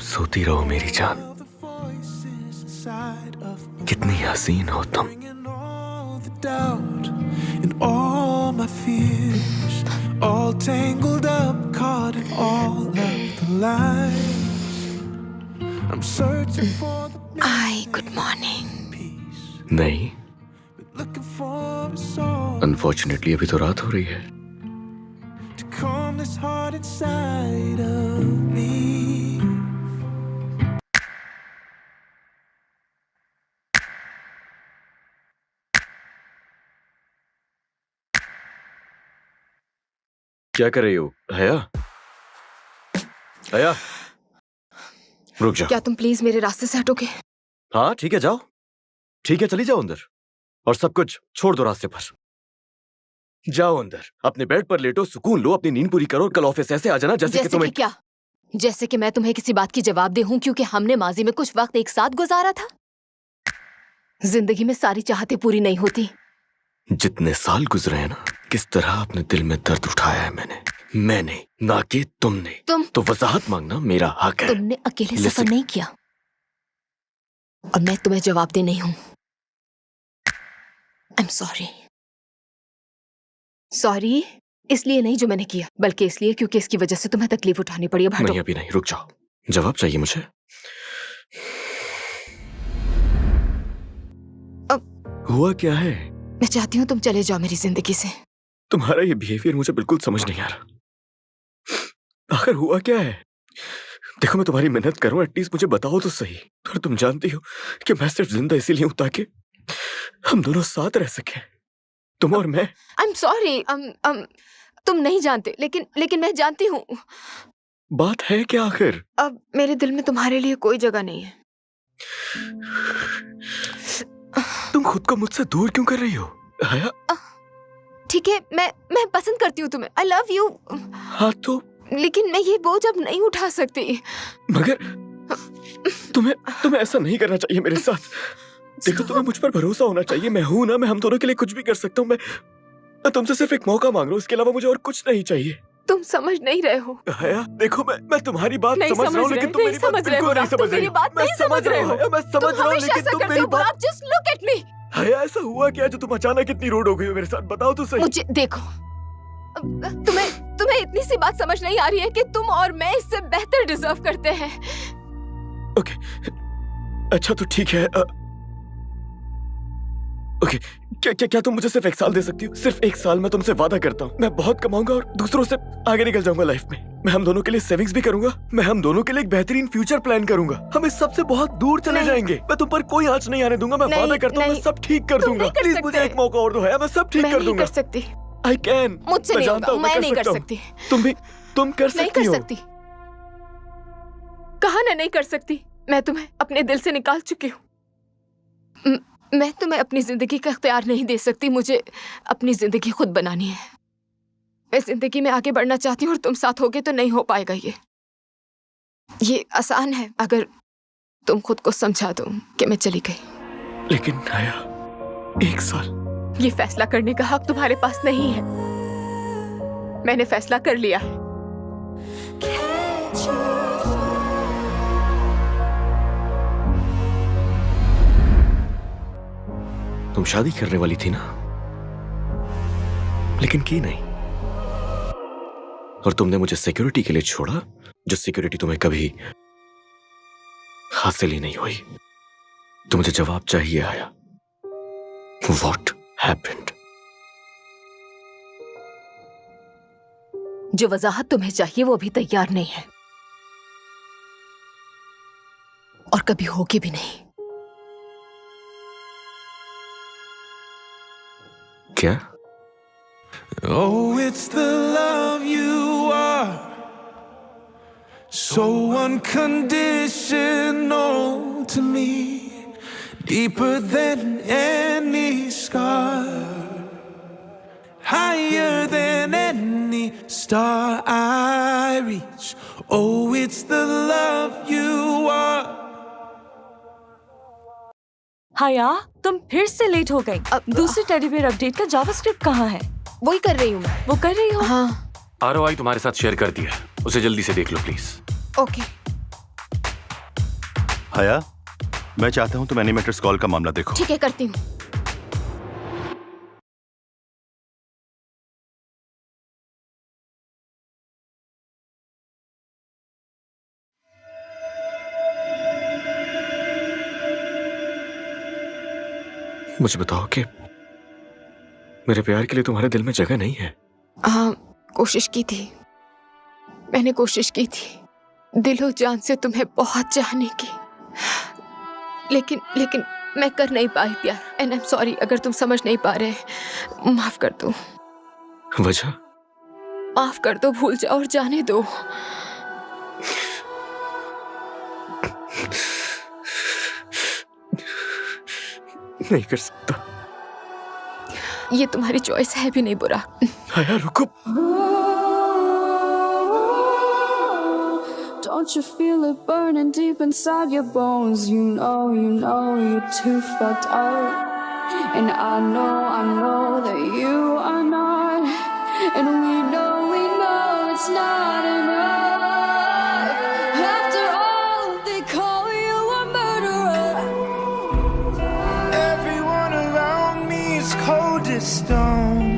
सोती रहो मेरी जान। कितनी हसीन हो तुम। आई गुड मॉर्निंग। नहीं, अनफॉर्चुनेटली अभी तो रात हो रही है। क्या कर रही हो हया? हया, रुक जाओ। क्या तुम प्लीज मेरे रास्ते से हटोगे? हाँ ठीक है, जाओ। ठीक है, चली जाओ अंदर और सब कुछ छोड़ दो रास्ते पर। जाओ अंदर, अपने बेड पर लेटो, सुकून लो, अपनी नींद पूरी करो और कल ऑफिस ऐसे आ जाना जैसे कि तुम्हें क्या? जैसे कि मैं तुम्हें किसी बात की जवाबदेह हूं क्योंकि हमने माजी में कुछ वक्त एक साथ गुजारा था। जिंदगी में सारी चाहतें पूरी नहीं होती। जितने साल गुजरे हैं ना, किस तरह अपने दिल में दर्द उठाया है मैंने, ना कि तुमने। तो वजाहत मांगना मेरा हक है। तुमने अकेले सफर नहीं किया और मैं तुम्हें जवाबदेह नहीं हूं। आई एम सॉरी इसलिए नहीं जो मैंने किया, बल्कि इसलिए क्योंकि इसकी वजह से तुम्हें तकलीफ उठानी पड़ी। अब हटो। नहीं, अभी नहीं, रुक जाओ। जवाब चाहिए मुझे। अब हुआ क्या है? मैं चाहती हूँ तुम चले जाओ मेरी जिंदगी से। तुम्हारा ये बिहेवियर मुझे बिल्कुल समझ नहीं आ रहा। आखिर हुआ क्या है? देखो, मैं तुम्हारी मेहनत करूं, एटलीस्ट मुझे बताओ तो सही। और तुम जानती हो कि मैं सिर्फ जिंदा इसीलिए हूं ताकि हम दोनों साथ रह सकें, तुम और मैं। I am sorry. तुम नहीं जानते, लेकिन मैं जानती हूँ। बात है क्या आखिर? अब मेरे दिल में तुम्हारे लिए कोई जगह नहीं है। तुम खुद को मुझसे दूर क्यों कर रही हो हया? ठीक है, मैं पसंद करती हूँ तुम्हें। I love you. हाँ तो? लेकिन मैं ये बोझ अब नहीं उठा सकती। मगर तुम्हें ऐसा नहीं करना चाहिए मेरे साथ। देखो, तुम्हें मुझ पर भरोसा होना चाहिए। मैं हूं ना, मैं हम दोनों के लिए कुछ भी कर सकता हूँ। मैं तुमसे सिर्फ एक मौका मांग रहा हूँ, इसके अलावा मुझे और कुछ नहीं चाहिए। तुम समझ नहीं रहे हो। हया, देखो मैं तुम्हारी बात नहीं समझ रहा हूँ, समझ लेकिन रहे, तुम नहीं मेरी बात समझ रहे बिल्कुल हो, नहीं तुम समझ मेरी रही। बात मैं नहीं समझ समझ रहा रहे हूँ हो। हया, मैं समझ तुम रहा हूँ, हमेशा लेकिन ऐसा तुम करते मेरी हो बात। बुराक, जस्ट लुक एट मी। हया, ऐसा हुआ क्या जो तुम अचानक इतनी रूड हो गई हो मेरे साथ? बताओ तो सही। मुझे देखो, तुम्हें इतनी सी बात समझ नहीं आ रही है कि तुम और मैं इससे बेहतर डिजर्व करते हैं। ओके, अच्छा तो ठीक है। ओके, क्या तुम मुझे सिर्फ 1 साल दे सकती हो? सिर्फ 1 साल, मैं तुमसे वादा करता हूँ। मैं बहुत कमाऊंगा और दूसरों से आगे निकल जाऊंगा लाइफ में। मैं हम दोनों के लिए सेविंग्स भी करूंगा। मैं हम दोनों के लिए एक बेहतरीन फ्यूचर प्लान करूंगा। हम इस सब से बहुत दूर चले जाएंगे। मैं तुम पर कोई आंच नहीं आने दूंगा। मैं वादा करता हूँ, मैं सब ठीक कर दूंगा। प्लीज मुझे एक मौका और दो है, मैं सब ठीक कर दूंगा। कर सकती, आई कैन। मुझसे नहीं होगा, मैं नहीं कर सकती। तुम कर सकती हो। नहीं कर सकती। कहा ना नहीं कर सकती। मैं तुम्हें अपने दिल से निकाल चुकी हूँ। मैं तुम्हें अपनी जिंदगी का इख्तियार नहीं दे सकती। मुझे अपनी जिंदगी खुद बनानी है। मैं जिंदगी में आगे बढ़ना चाहती हूँ और तुम साथ होगे तो नहीं हो पाएगा। ये आसान है अगर तुम खुद को समझा दो कि मैं चली गई। लेकिन हया, 1 साल। ये फैसला करने का हक तुम्हारे पास नहीं है। मैंने फैसला कर लिया है। तुम शादी करने वाली थी ना, लेकिन की नहीं। और तुमने मुझे सिक्योरिटी के लिए छोड़ा, जो सिक्योरिटी तुम्हें कभी हासिल ही नहीं हुई। तो मुझे जवाब चाहिए आया। What happened? जो वजाहत तुम्हें चाहिए वो अभी तैयार नहीं है और कभी होगी भी नहीं। क्या? Oh, it's the love you are, so unconditional to me, deeper than any scar, higher than any star I reach. Oh, it's the love you are. हया, तुम फिर से लेट हो गई। दूसरी टेडी बेयर अपडेट का जावास्क्रिप्ट कहाँ है? वही कर रही हूँ मैं। वो कर रही हो? हाँ। ROI तुम्हारे साथ शेयर कर दिया, उसे जल्दी से देख लो प्लीज। ओके। हया, मैं चाहता हूँ तुम एनिमेटर्स कॉल का मामला देखो। ठीक है, करती हूँ। मुझे बताओ कि मेरे प्यार के लिए तुम्हारे दिल में जगह नहीं है? हाँ, कोशिश की थी। मैंने कोशिश की थी दिलो जान से तुम्हें बहुत चाहने की, लेकिन मैं कर नहीं पाई प्यार। एंड आई एम सॉरी अगर तुम समझ नहीं पा रहे। माफ कर दो। वजह? माफ कर दो, भूल जाओ और जाने दो। नहीं कर सकता। ये तुम्हारी चॉइस है भी नहीं बुरा। हया, रुको। Don't you feel it burning deep inside your bones? You know you're too fucked up. And I know that you are not. And we know it's not enough. After all, they call you a murderer. Everyone around me is cold as stone.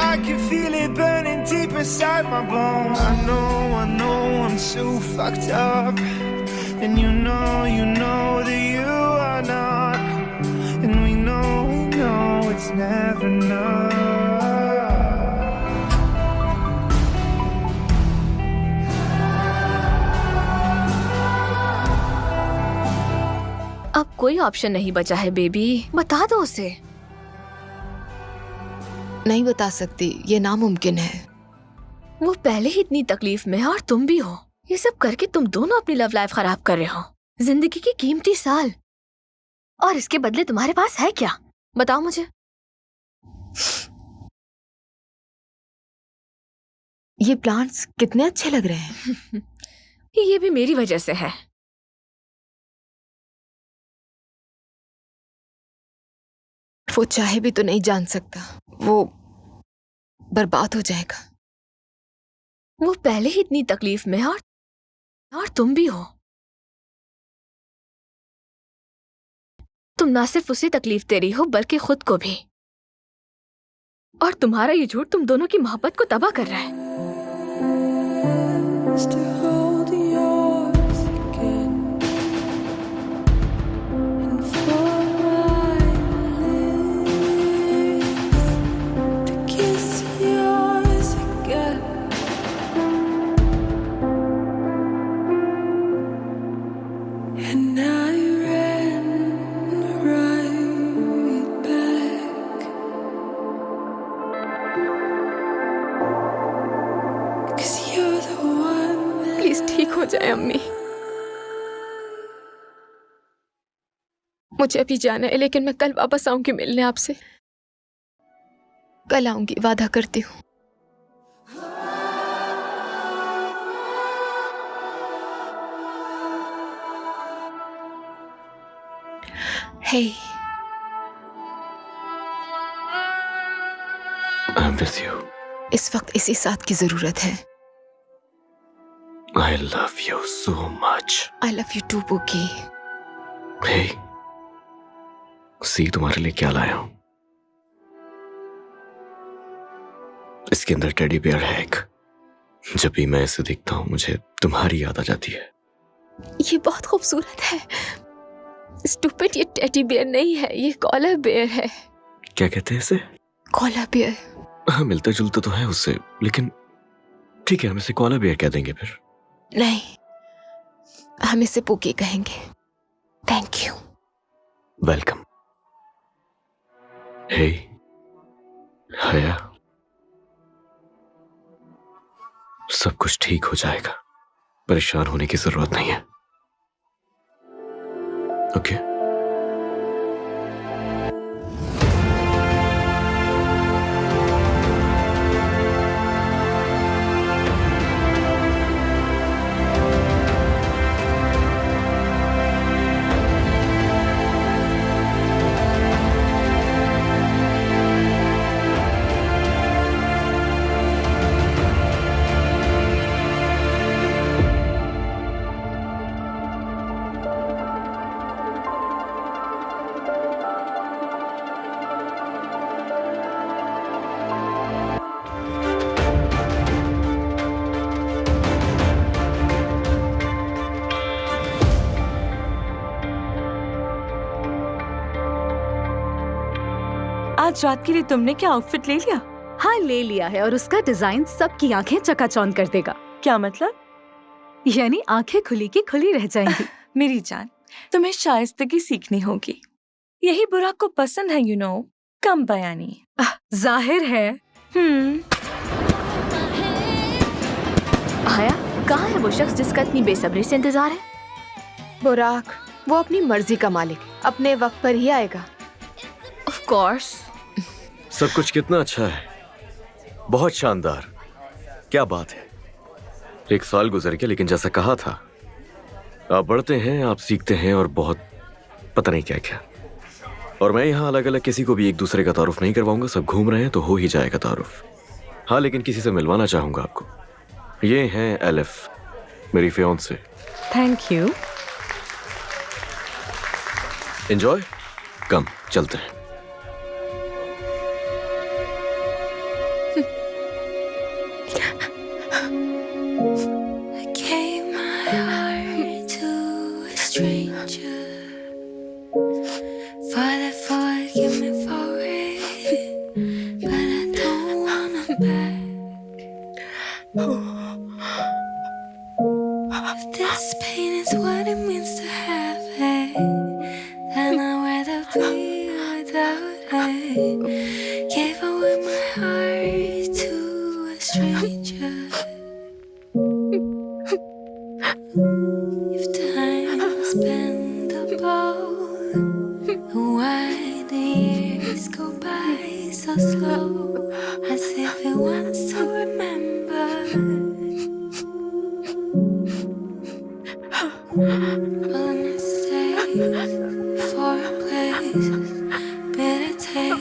I can feel it burning deep inside my bones. I know I'm so fucked up. And you know that you are not. And we know it's never enough. अब कोई option नहीं बचा है baby, बता दो उसे। नहीं बता सकती, ये नामुमकिन है। वो पहले ही इतनी तकलीफ में है और तुम भी हो। ये सब करके तुम दोनों अपनी लव लाइफ खराब कर रहे हो, जिंदगी की कीमती साल। और इसके बदले तुम्हारे पास है क्या? बताओ मुझे। ये प्लांट्स कितने अच्छे लग रहे हैं। ये भी मेरी वजह से है। वो चाहे भी तो नहीं जान सकता, वो बर्बाद हो जाएगा। वो पहले ही इतनी तकलीफ में है और तुम भी हो। तुम ना सिर्फ उसे तकलीफ दे रही हो बल्कि खुद को भी। और तुम्हारा ये झूठ तुम दोनों की मोहब्बत को तबाह कर रहा है। प्लीज ठीक हो जाए अम्मी। मुझे अभी जाना है, लेकिन मैं कल वापस आऊंगी मिलने आपसे। कल आऊंगी, वादा करती हूँ। हे, I'm with you. इस वक्त इसी साथ की जरूरत है। I love you so much. I love you too, बुकी। Hey, सी तुम्हारे लिए क्या लाया हूं। इसके अंदर टेडी बियर है एक। जब भी मैं इसे देखता हूं मुझे तुम्हारी याद आ जाती है। ये बहुत खूबसूरत है। स्टूपिड, ये टेडी बियर नहीं है, ये कॉलर बियर है। क्या कहते हैं इसे? Koala bear. हाँ, मिलता जुलता तो है उससे, लेकिन ठीक है, हम इसे कॉलर बियर कह देंगे फिर। नहीं, हम इसे पुकी कहेंगे। Thank you. वेलकम। हे हया, सब कुछ ठीक हो जाएगा, परेशान होने की जरूरत नहीं है। ओके? आज रात के लिए तुमने क्या आउटफिट ले लिया? हाँ, ले लिया है, और उसका डिजाइन सबकी आंखें चकाचौंध कर देगा। क्या मतलब? यानी आंखें खुली की खुली रह जाएंगी। मेरी जान, तुम्हें शाइस्तगी सीखनी होगी। यही बुराक को पसंद है, कम बयानी। जाहिर है। आया, कहाँ है वो शख्स जिसका इतनी बेसब्री से इंतजार है? बुराक, वो अपनी मर्जी का मालिक, अपने वक्त पर ही आएगा। Of course. सब कुछ कितना अच्छा है, बहुत शानदार। क्या बात है। 1 साल गुजर गया, लेकिन जैसा कहा था, आप बढ़ते हैं, आप सीखते हैं, और बहुत पता नहीं क्या क्या। और मैं यहाँ अलग अलग किसी को भी एक दूसरे का तारुफ नहीं करवाऊंगा। सब घूम रहे हैं तो हो ही जाएगा तारुफ। हाँ, लेकिन किसी से मिलवाना चाहूंगा आपको। ये हैं एलिफ, मेरी फियांसे। Thank you. एंजॉय। कम, चलते हैं। Better take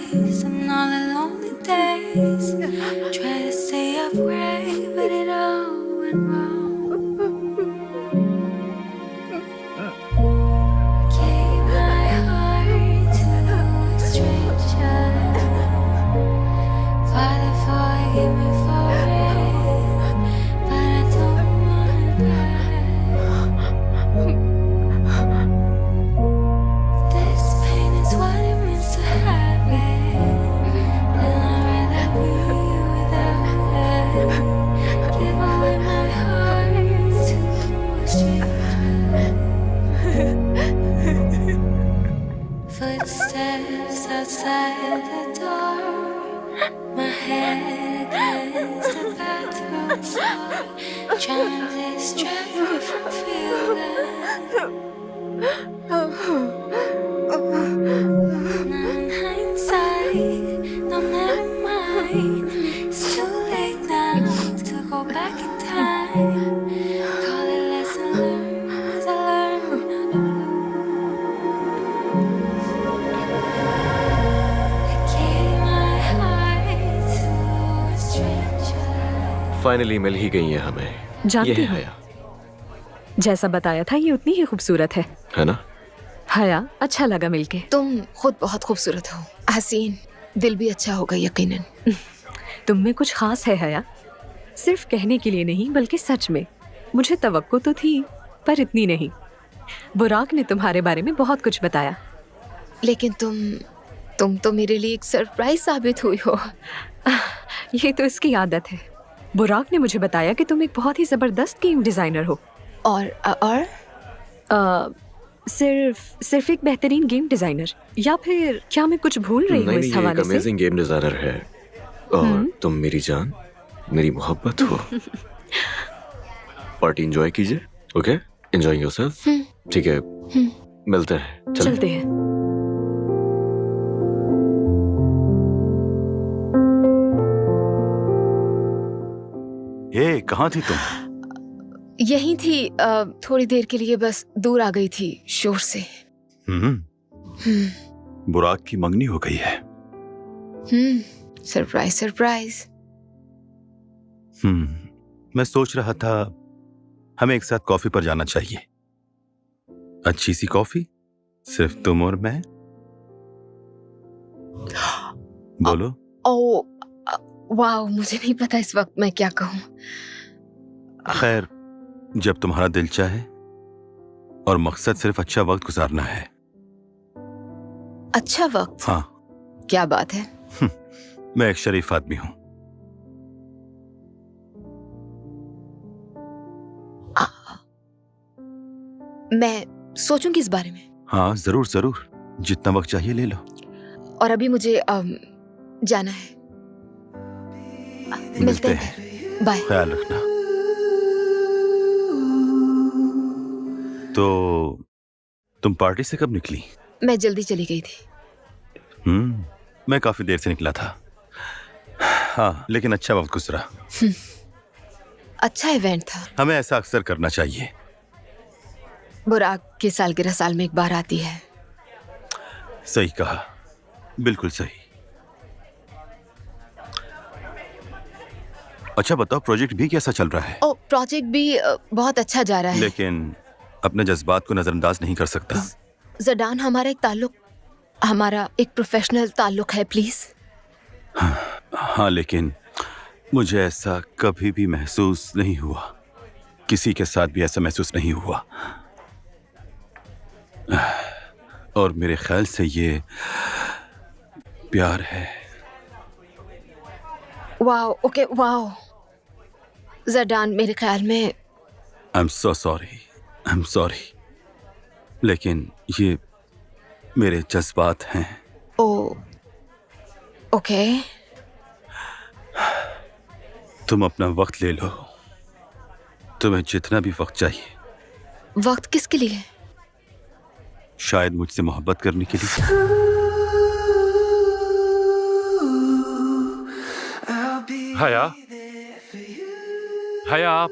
Trying to distract me from feeling. In hindsight, no, never mind. It's too late now to go back in time. Call it lesson learned as I learn how to lose. I gave my heart to a stranger. Finally मिल ही गई है हमें। जानती ये है हूँ। हया, जैसा बताया था ये उतनी ही खूबसूरत है। है ना? हया, अच्छा लगा मिलके। तुम खुद बहुत खूबसूरत हो हसीन, दिल भी अच्छा होगा यकीनन। तुम में कुछ खास है हया, सिर्फ कहने के लिए नहीं बल्कि सच में। मुझे तवक्को तो थी पर इतनी नहीं। बुराक ने तुम्हारे बारे में बहुत कुछ बताया। लेकिन तुम तो मेरे लिए एक सरप्राइज साबित हुई हो। ये तो इसकी आदत है। बुराक ने मुझे बताया कि तुम एक बहुत ही जबरदस्त गेम डिजाइनर हो। और सिर्फ एक बेहतरीन गेम डिजाइनर, या फिर क्या मैं कुछ भूल रही हूँ नहीं, इस ये एक हवाले से? अमेजिंग गेम डिजाइनर है और तुम मेरी जान, मेरी मोहब्बत हो। पार्टी एंजॉय कीजिए, ओके? एंजॉय योरसेल्फ, ठीक है? मिलते हैं, चलते हैं। ए, कहाँ थी तुम? यही थी, थोड़ी देर के लिए बस दूर आ गई थी शोर से। बुराक की मंगनी हो गई है। Surprise surprise. मैं सोच रहा था हमें एक साथ कॉफी पर जाना चाहिए। अच्छी सी कॉफी, सिर्फ तुम और मैं। बोलो। ओ वाह, मुझे नहीं पता इस वक्त मैं क्या कहूँ। खैर, जब तुम्हारा दिल चाहे और मकसद सिर्फ अच्छा वक्त गुजारना है। अच्छा वक्त? हाँ, क्या बात है। मैं एक शरीफ आदमी हूं। मैं सोचूंगी इस बारे में। हाँ, जरूर जरूर, जितना वक्त चाहिए ले लो। और अभी मुझे जाना है। मिलते हैं, बाय। ख्याल रखना। तो तुम पार्टी से कब निकली? मैं जल्दी चली गई थी। मैं काफी देर से निकला था। हाँ, लेकिन अच्छा वक्त गुजरा। अच्छा इवेंट था। हमें ऐसा अक्सर करना चाहिए। बुराक की सालगिरह साल में एक बार आती है। सही कहा, बिल्कुल सही। अच्छा बताओ, प्रोजेक्ट भी कैसा चल रहा है? ओ, प्रोजेक्ट भी बहुत अच्छा जा रहा है। लेकिन अपने जज्बात को नजरअंदाज नहीं कर सकता। जडान, हमारा एक प्रोफेशनल ताल्लुक है, प्लीज। हाँ, लेकिन मुझे ऐसा कभी भी महसूस नहीं हुआ। किसी के साथ भी ऐसा महसूस नहीं हुआ। और मेरे ख्याल से ये प्यार है। Wow, okay, wow. जडान, मेरे ख्याल में आई एम सो सॉरी, लेकिन ये मेरे जज्बात हैं। ओ, ओके। तुम अपना वक्त ले लो, तुम्हें जितना भी वक्त चाहिए। वक्त किसके लिए? शायद मुझसे मोहब्बत करने के लिए। हया, हया,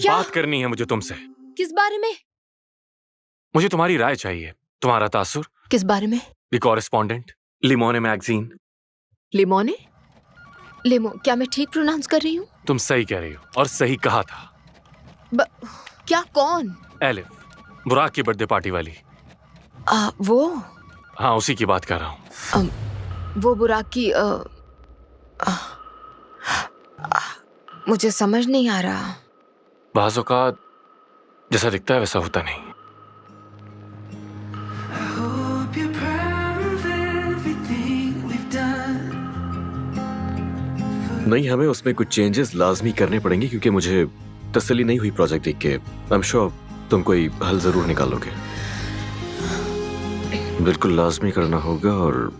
क्या? बात करनी है मुझे तुमसे। किस बारे में? मुझे तुम्हारी राय चाहिए, तुम्हारा तासुर। किस बारे में? The correspondent, Limone magazine. Limone? क्या मैं ठीक प्रोनाउंस कर रही हूँ? तुम सही कह रही हो, और सही कहा था। क्या? कौन? एलिफ, बुराक की बर्थडे पार्टी वाली। वो? हाँ, उसी की बात कर रहा हूँ। वो बुराक की मुझे समझ नहीं आ रहा। बाज़ औक़ात जैसा दिखता है वैसा होता नहीं। नहीं, हमें उसमें कुछ चेंजेस लाजमी करने पड़ेंगे क्योंकि मुझे तसल्ली नहीं हुई प्रोजेक्ट देख के। आई एम श्योर तुम कोई हल जरूर निकालोगे। बिल्कुल लाजमी करना होगा। और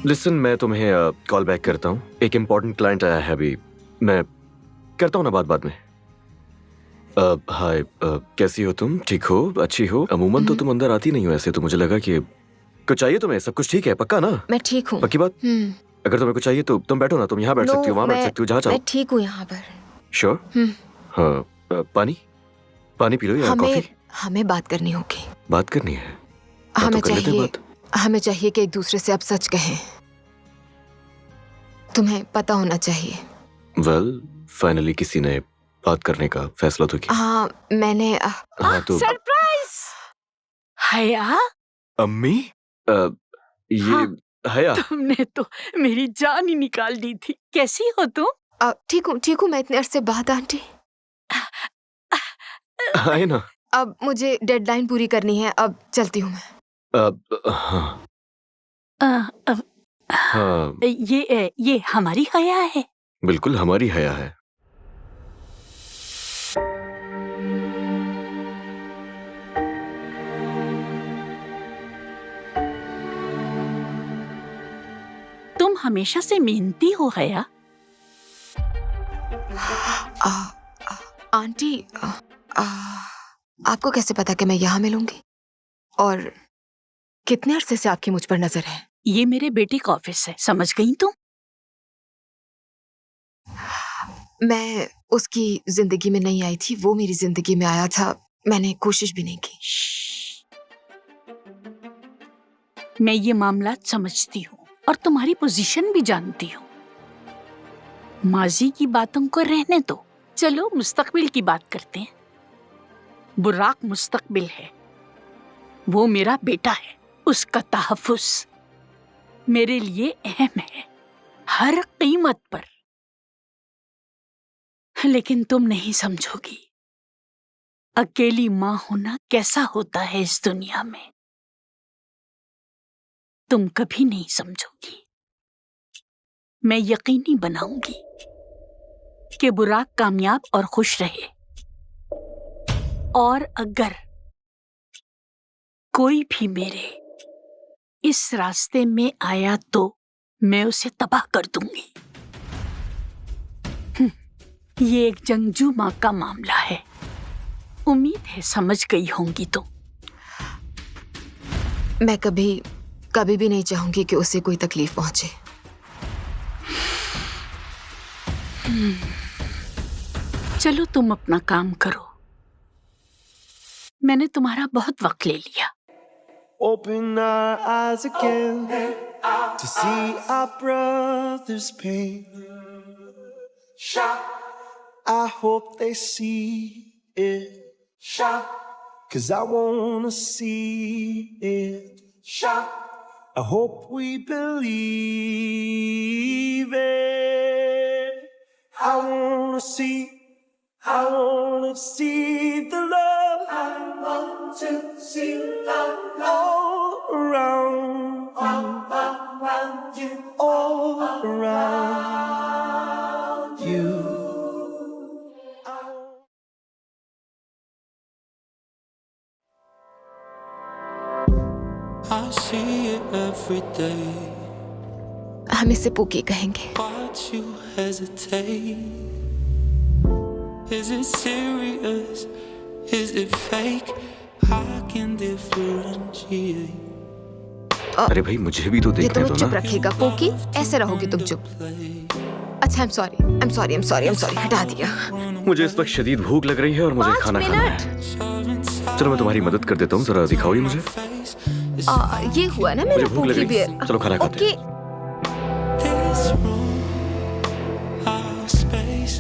लिसन, मैं तुम्हें कॉल बैक करता हूँ। एक इम्पोर्टेंट क्लाइंट आया है अभी, मैं करता हूँ ना बाद में। हाय, कैसी हो तुम? ठीक हो? अच्छी हो? अमूमन तो तुम अंदर आती नहीं हो ऐसे, तो मुझे लगा कि कुछ चाहिए तुम्हें? सब कुछ ठीक है? पक्का ना? मैं ठीक हूँ। पक्की बात? अगर तुम्हें कुछ चाहिए तो तुम बैठो ना, तुम यहाँ बैठ सकती हो, वहाँ बैठ सकती हो, जहाँ चाहो। मैं ठीक हूँ यहाँ पर। श्योर? हाँ, पानी पी लो या कॉफी? हमें बात करनी होगी। बात करनी है? हमें चाहिए कि एक दूसरे से अब सच कहें। तुम्हें पता होना चाहिए। वेल, फाइनली किसी ने बात करने का फैसला तो किया। हाँ, मैंने हाँ तो सरप्राइज! हया, अम्मी, ये हया। तुमने तो मेरी जान ही निकाल दी थी। कैसी हो तुम? ठीक हूँ मैं इतने अरसे बाद आंटी। आए ना। अब मुझे डेडलाइन पूरी करनी है, अब चलती हूँ मैं। हाँ, ये हमारी हया है। बिल्कुल हमारी हया है। तुम हमेशा से मेहनती हो हया। आंटी, आपको कैसे पता कि मैं यहाँ मिलूंगी? और कितने अरसे से आपकी मुझ पर नजर है? ये मेरे बेटे का ऑफिस है, समझ गई तुम? मैं उसकी जिंदगी में नहीं आई थी, वो मेरी जिंदगी में आया था। मैंने कोशिश भी नहीं की। मैं ये मामला समझती हूँ और तुम्हारी पोजीशन भी जानती हूँ। माजी की बातों को रहने दो, चलो मुस्तकबिल की बात करते हैं। बुराक मुस्तकबिल है, वो मेरा बेटा है, उसका तहफ्फुज़ मेरे लिए अहम है, हर कीमत पर। लेकिन तुम नहीं समझोगी अकेली माँ होना कैसा होता है इस दुनिया में। तुम कभी नहीं समझोगी। मैं यकीनी बनाऊंगी कि बुराक कामयाब और खुश रहे, और अगर कोई भी मेरे इस रास्ते में आया तो मैं उसे तबाह कर दूंगी। ये एक जंगजू माँ का मामला है, उम्मीद है समझ गई होंगी तुम। मैं कभी भी नहीं चाहूंगी कि उसे कोई तकलीफ पहुंचे। चलो तुम अपना काम करो, मैंने तुम्हारा बहुत वक्त ले लिया। Open our eyes again to see our brother's pain. I hope they see it, 'cause I wanna see it. I hope we believe it. I wanna see the love. I want to see love all around you, all around you. I see it every day. हम इसे पुकी कहेंगे। Watch you hesitate. Is it serious? Is it fake? I can differentiate. अरे भाई, मुझे भी तो ये देखने तुम्हें दो चुप ना। रखेगा पोकी? ऐसे रहोगे तुम चुप? अच्छा, I'm sorry, हटा दिया। मुझे इस वक्त शदीद भूख लग रही है और मुझे 5 खाना खाना मिनट। है। चलो मैं तुम्हारी मदद कर देता हूँ, जरा दिखाओ मुझे। ये हुआ ना मेरा मुझे भूख लग पोकी रही बियर। है। चलो खाना खाते हैं। This room, our space,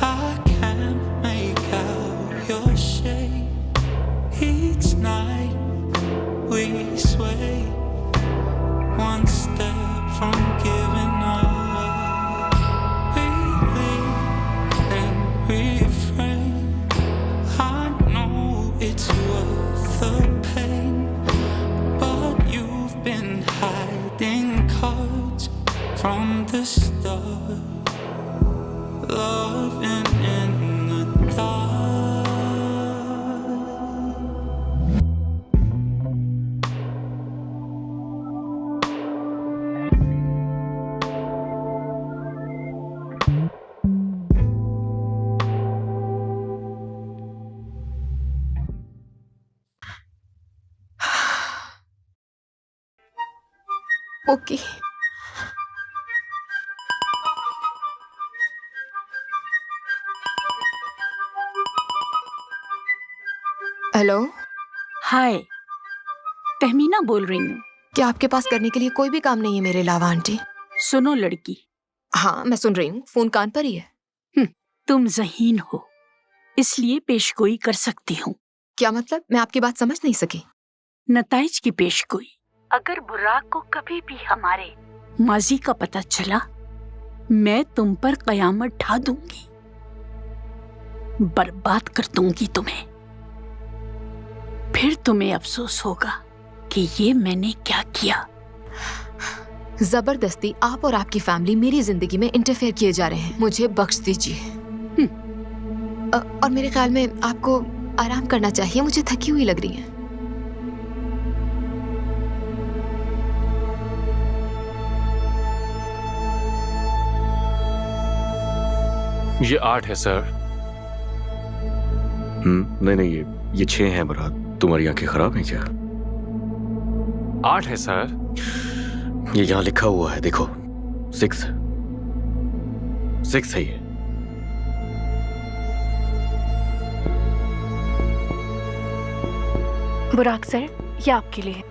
I can't make out your shape. Each night we sway, one step from giving up. We live and refrain. I know it's worth the pain, but you've been hiding cards from the start, loving in the dark. Okay. Hello, hi, Tahmina बोल रही हूँ। क्या आपके पास करने के लिए कोई भी काम नहीं है मेरे अलावा आंटी? सुनो लड़की, हाँ मैं सुन रही हूँ, फोन कान पर ही है। तुम ज़हीन हो, इसलिए पेशगोई कर सकती हूँ। क्या मतलब? मैं आपकी बात समझ नहीं सकी। नताइज की पेशगोई। अगर बुर्राक को कभी भी हमारे माजी का पता चला, मैं तुम पर कयामत ढा दूंगी, बर्बाद कर दूंगी तुम्हें। फिर तुम्हें अफसोस होगा कि ये मैंने क्या किया। जबरदस्ती आप और आपकी फैमिली मेरी जिंदगी में इंटरफेयर किए जा रहे हैं, मुझे बख्श दीजिए। और मेरे ख्याल में आपको आराम करना चाहिए, मुझे थकी हुई लग रही है। ये 8 है सर। नहीं ये 6 हैं मुराद। तुम्हारी आंखें खराब हैं क्या? 8 है सर। ये यहाँ लिखा हुआ है, देखो 6 है ये। बुराक सर, ये आपके लिए।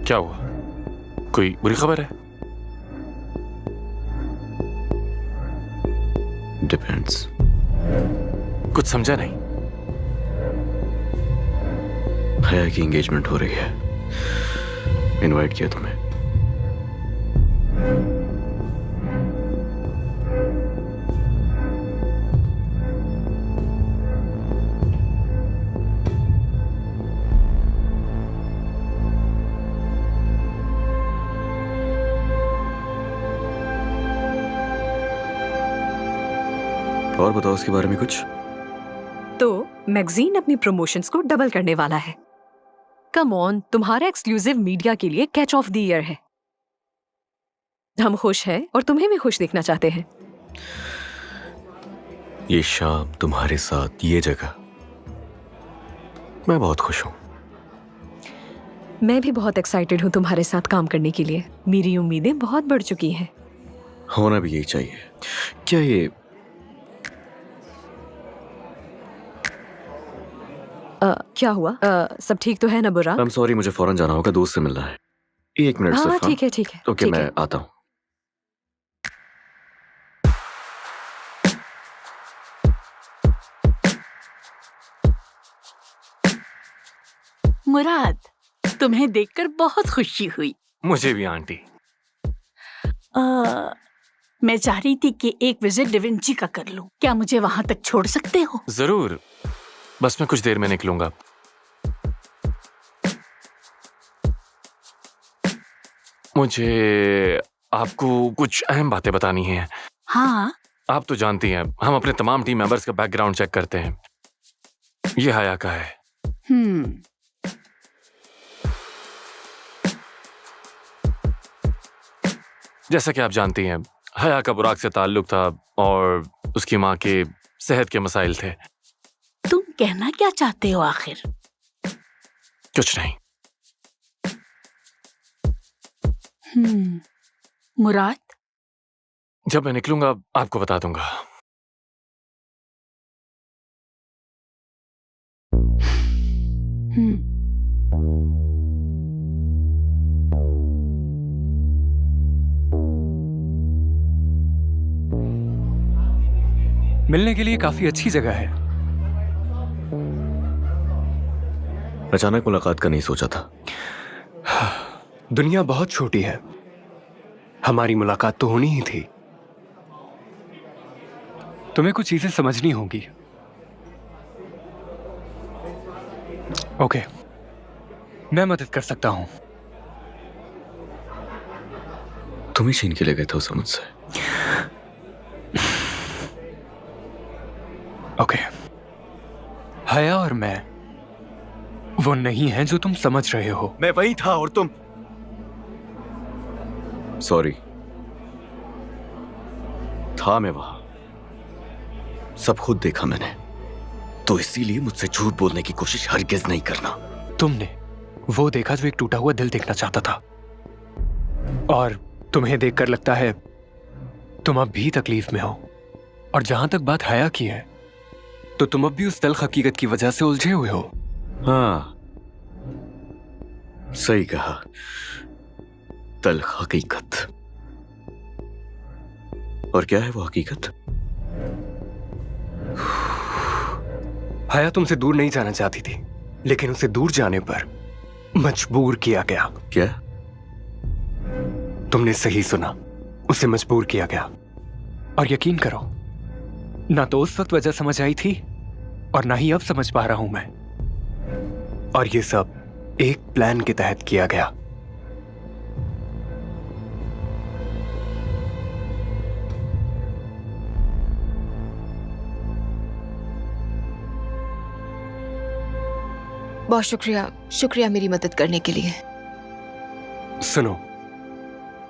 क्या हुआ? कोई बुरी खबर है? डिपेंड्स। कुछ समझा नहीं। हया की एंगेजमेंट हो रही है, इनवाइट किया तुम्हें। और बताओ उसके बारे में कुछ। तो मैगजीन अपनी प्रमोशंस को डबल करने वाला है। कम ऑन, तुम्हारा एक्सक्लूसिव मीडिया के लिए कैच ऑफ द ईयर है। हम खुश हैं और तुम्हें भी खुश देखना चाहते हैं। ये शाम तुम्हारे साथ, ये जगह, मैं बहुत खुश हूं। मैं भी बहुत एक्साइटेड हूँ तुम्हारे साथ काम करने के लिए। मेरी उम्मीदें बहुत बढ़ चुकी हैं। होना भी यही चाहिए। क्या ये क्या हुआ? सब ठीक तो है ना बुरा? I'm sorry, मुझे फौरन जाना होगा, दोस्त से मिलना है। 1 मिनट हाँ सिर्फ। ठीक है ठीक है। ओके, ठीक मैं है। आता हूँ। मुराद, तुम्हें देखकर बहुत खुशी हुई। मुझे भी आंटी। मैं चाह रही थी कि एक विजिट डिविंची का कर लूं। क्या मुझे वहां तक छोड़ सकते हो? जरूर, बस मैं कुछ देर में निकलूंगा। मुझे आपको कुछ अहम बातें बतानी हैं। हाँ। आप तो जानती हैं, हम अपने तमाम टीम मेंबर्स का बैकग्राउंड चेक करते हैं। ये हया का है। जैसा कि आप जानती हैं, हया का बुराक से ताल्लुक था और उसकी माँ के सेहत के मसाइल थे। तुम कहना क्या चाहते हो आखिर? कुछ नहीं। मुराद, जब मैं निकलूंगा आपको बता दूंगा। मिलने के लिए काफी अच्छी जगह है। अचानक मुलाकात का नहीं सोचा था। दुनिया बहुत छोटी है, हमारी मुलाकात तो होनी ही थी। तुम्हें कुछ चीजें समझनी होंगी। ओके, मैं मदद कर सकता हूं। तुम ही छीन के ले गए थे उसे मुझसे। ओके, हया और मैं वो नहीं है जो तुम समझ रहे हो। मैं वही था और तुम। सॉरी, था मैं वहां, सब खुद देखा मैंने, तो इसीलिए मुझसे झूठ बोलने की कोशिश हरगिज नहीं करना। तुमने वो देखा जो एक टूटा हुआ दिल देखना चाहता था, और तुम्हें देखकर लगता है तुम अब भी तकलीफ में हो। और जहां तक बात हया की है, तो तुम अब भी उस तल्ख हकीकत की वजह से उलझे हुए हो। हाँ, सही कहा, तल्ख हकीकत। और क्या है वो हकीकत? हया तुमसे दूर नहीं जाना चाहती थी, लेकिन उसे दूर जाने पर मजबूर किया गया। क्या? तुमने सही सुना, उसे मजबूर किया गया। और यकीन करो, ना तो उस वक्त वजह समझ आई थी और ना ही अब समझ पा रहा हूं मैं। और ये सब एक प्लान के तहत किया गया। बहुत शुक्रिया, शुक्रिया मेरी मदद करने के लिए। सुनो,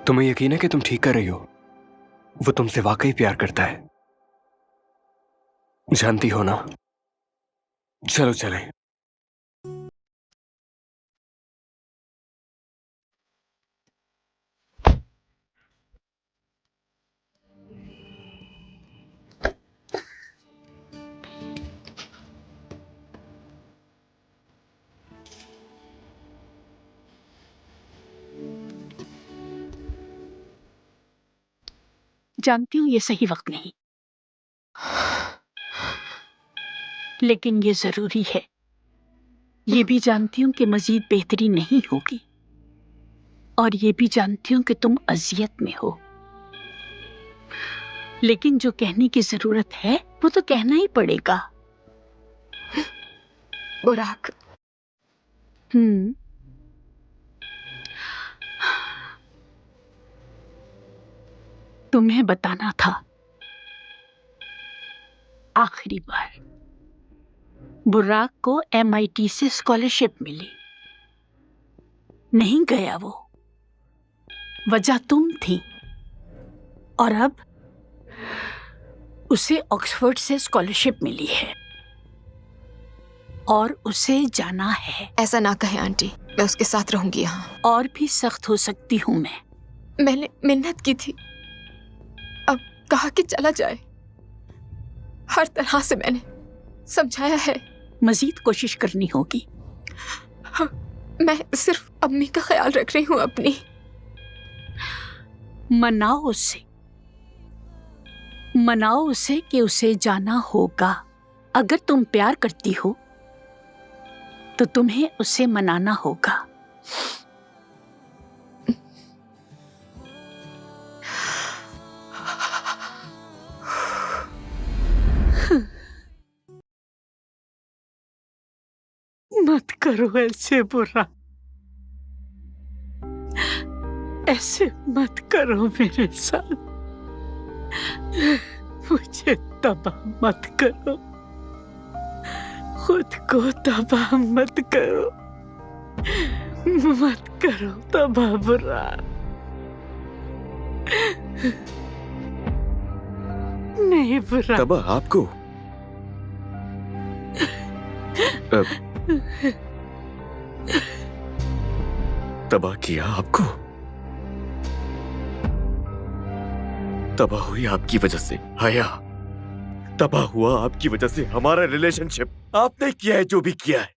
तुम्हें यकीन है कि तुम ठीक कर रही हो? वो तुमसे वाकई प्यार करता है, जानती हो ना? चलो चलें। जानती हूँ ये सही वक्त नहीं, लेकिन ये जरूरी है। ये भी जानती हूँ कि मजीद बेहतरी नहीं होगी, और ये भी जानती हूँ कि तुम अजियत में हो। लेकिन जो कहने की जरूरत है वो तो कहना ही पड़ेगा। बुराक, तुम्हें बताना था, आखिरी बार बुराक को MIT से स्कॉलरशिप मिली, नहीं गया वो, वजह तुम थी। और अब उसे ऑक्सफोर्ड से स्कॉलरशिप मिली है और उसे जाना है। ऐसा ना कहे आंटी, मैं उसके साथ रहूंगी यहाँ। और भी सख्त हो सकती हूँ मैंने मिन्नत की थी, अब कहा कि चला जाए। हर तरह से मैंने समझाया है। मजीद कोशिश करनी होगी। मैं सिर्फ अम्मी का ख्याल रख रही हूँ अपनी। मनाओ उसे कि उसे जाना होगा। अगर तुम प्यार करती हो तो तुम्हें उसे मनाना होगा। मत करो ऐसे बुरा, ऐसे मत करो मेरे साथ। मुझे तबाह मत करो, खुद को तबाह मत करो, मत करो तबाह बुरा। नहीं बुरा। तबाह आपको? तबाह किया आपको? तबाह हुई आपकी वजह से हया, तबाह हुआ आपकी वजह से हमारा रिलेशनशिप। आपने किया है जो भी किया है,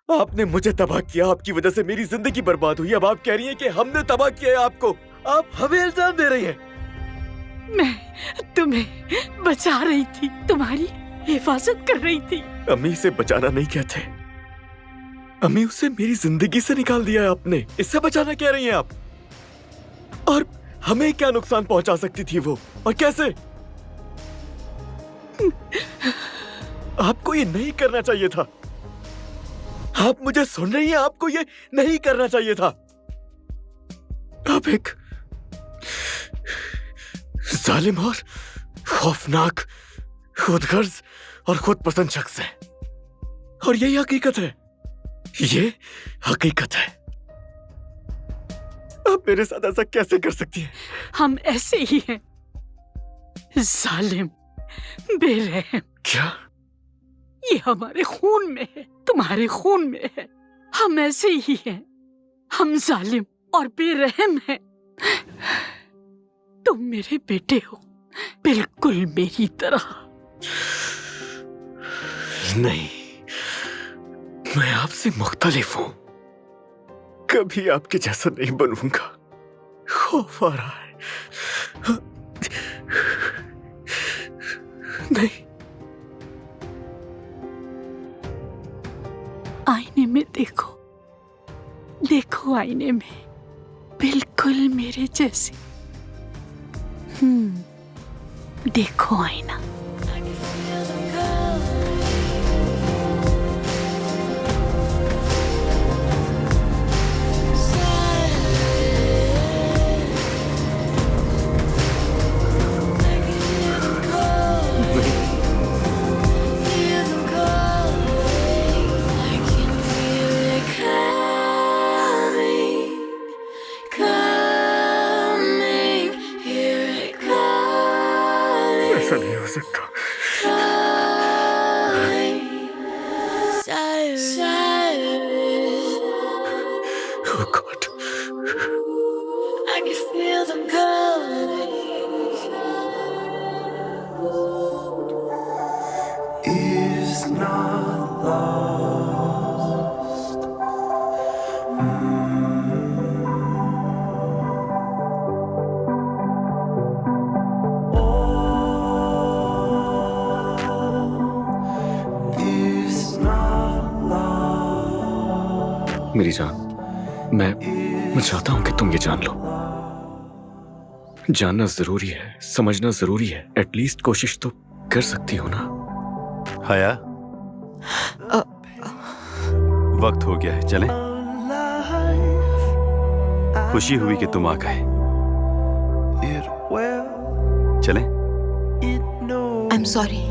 आपने मुझे तबाह किया, आपकी वजह से मेरी जिंदगी बर्बाद हुई। अब आप कह रही हैं कि हमने तबाह किया है आपको। आप हमें इल्जाम दे रही हैं। मैं तुम्हें बचा रही थी, तुम्हारी हिफाजत कर रही थी। अम्मी से बचाना नहीं कहते, अम्मी उसे मेरी जिंदगी से निकाल दिया है आपने। इससे बचाना कह रही हैं आप? और हमें क्या नुकसान पहुंचा सकती थी वो, और कैसे? आपको ये नहीं करना चाहिए था। आप मुझे सुन रही हैं? आपको ये नहीं करना चाहिए था। आप एक जालिम और खौफनाक, खुदगर्ज और खुद पसंद शख्स है, और यही हकीकत है। ये हकीकत है। आप मेरे साथ ऐसा कैसे कर सकती हैं? हम ऐसे ही हैं, जालिम, बेरहम। क्या? ये हमारे खून में है, तुम्हारे खून में है। हम ऐसे ही हैं, हम जालिम और बेरहम हैं। तुम मेरे बेटे हो, बिल्कुल मेरी तरह। नहीं, मैं आपसे मुख्तलिफ हूं। कभी आपके जैसा नहीं बनूंगा। खौफ आ रहा है। नहीं। आईने में देखो, देखो आईने में, बिल्कुल मेरे जैसे। देखो आईना। ऐसा नहीं हो सकता। Oh God. I can feel them coming. It's not lost. It's not lost. मेरी जान, मैं चाहता हूं कि तुम ये जान लो। जानना जरूरी है, समझना जरूरी है। एटलीस्ट कोशिश तो कर सकती हो ना। हया, वक्त हो गया है, चलें? खुशी हुई कि तुम आ गए। चलें? I am sorry.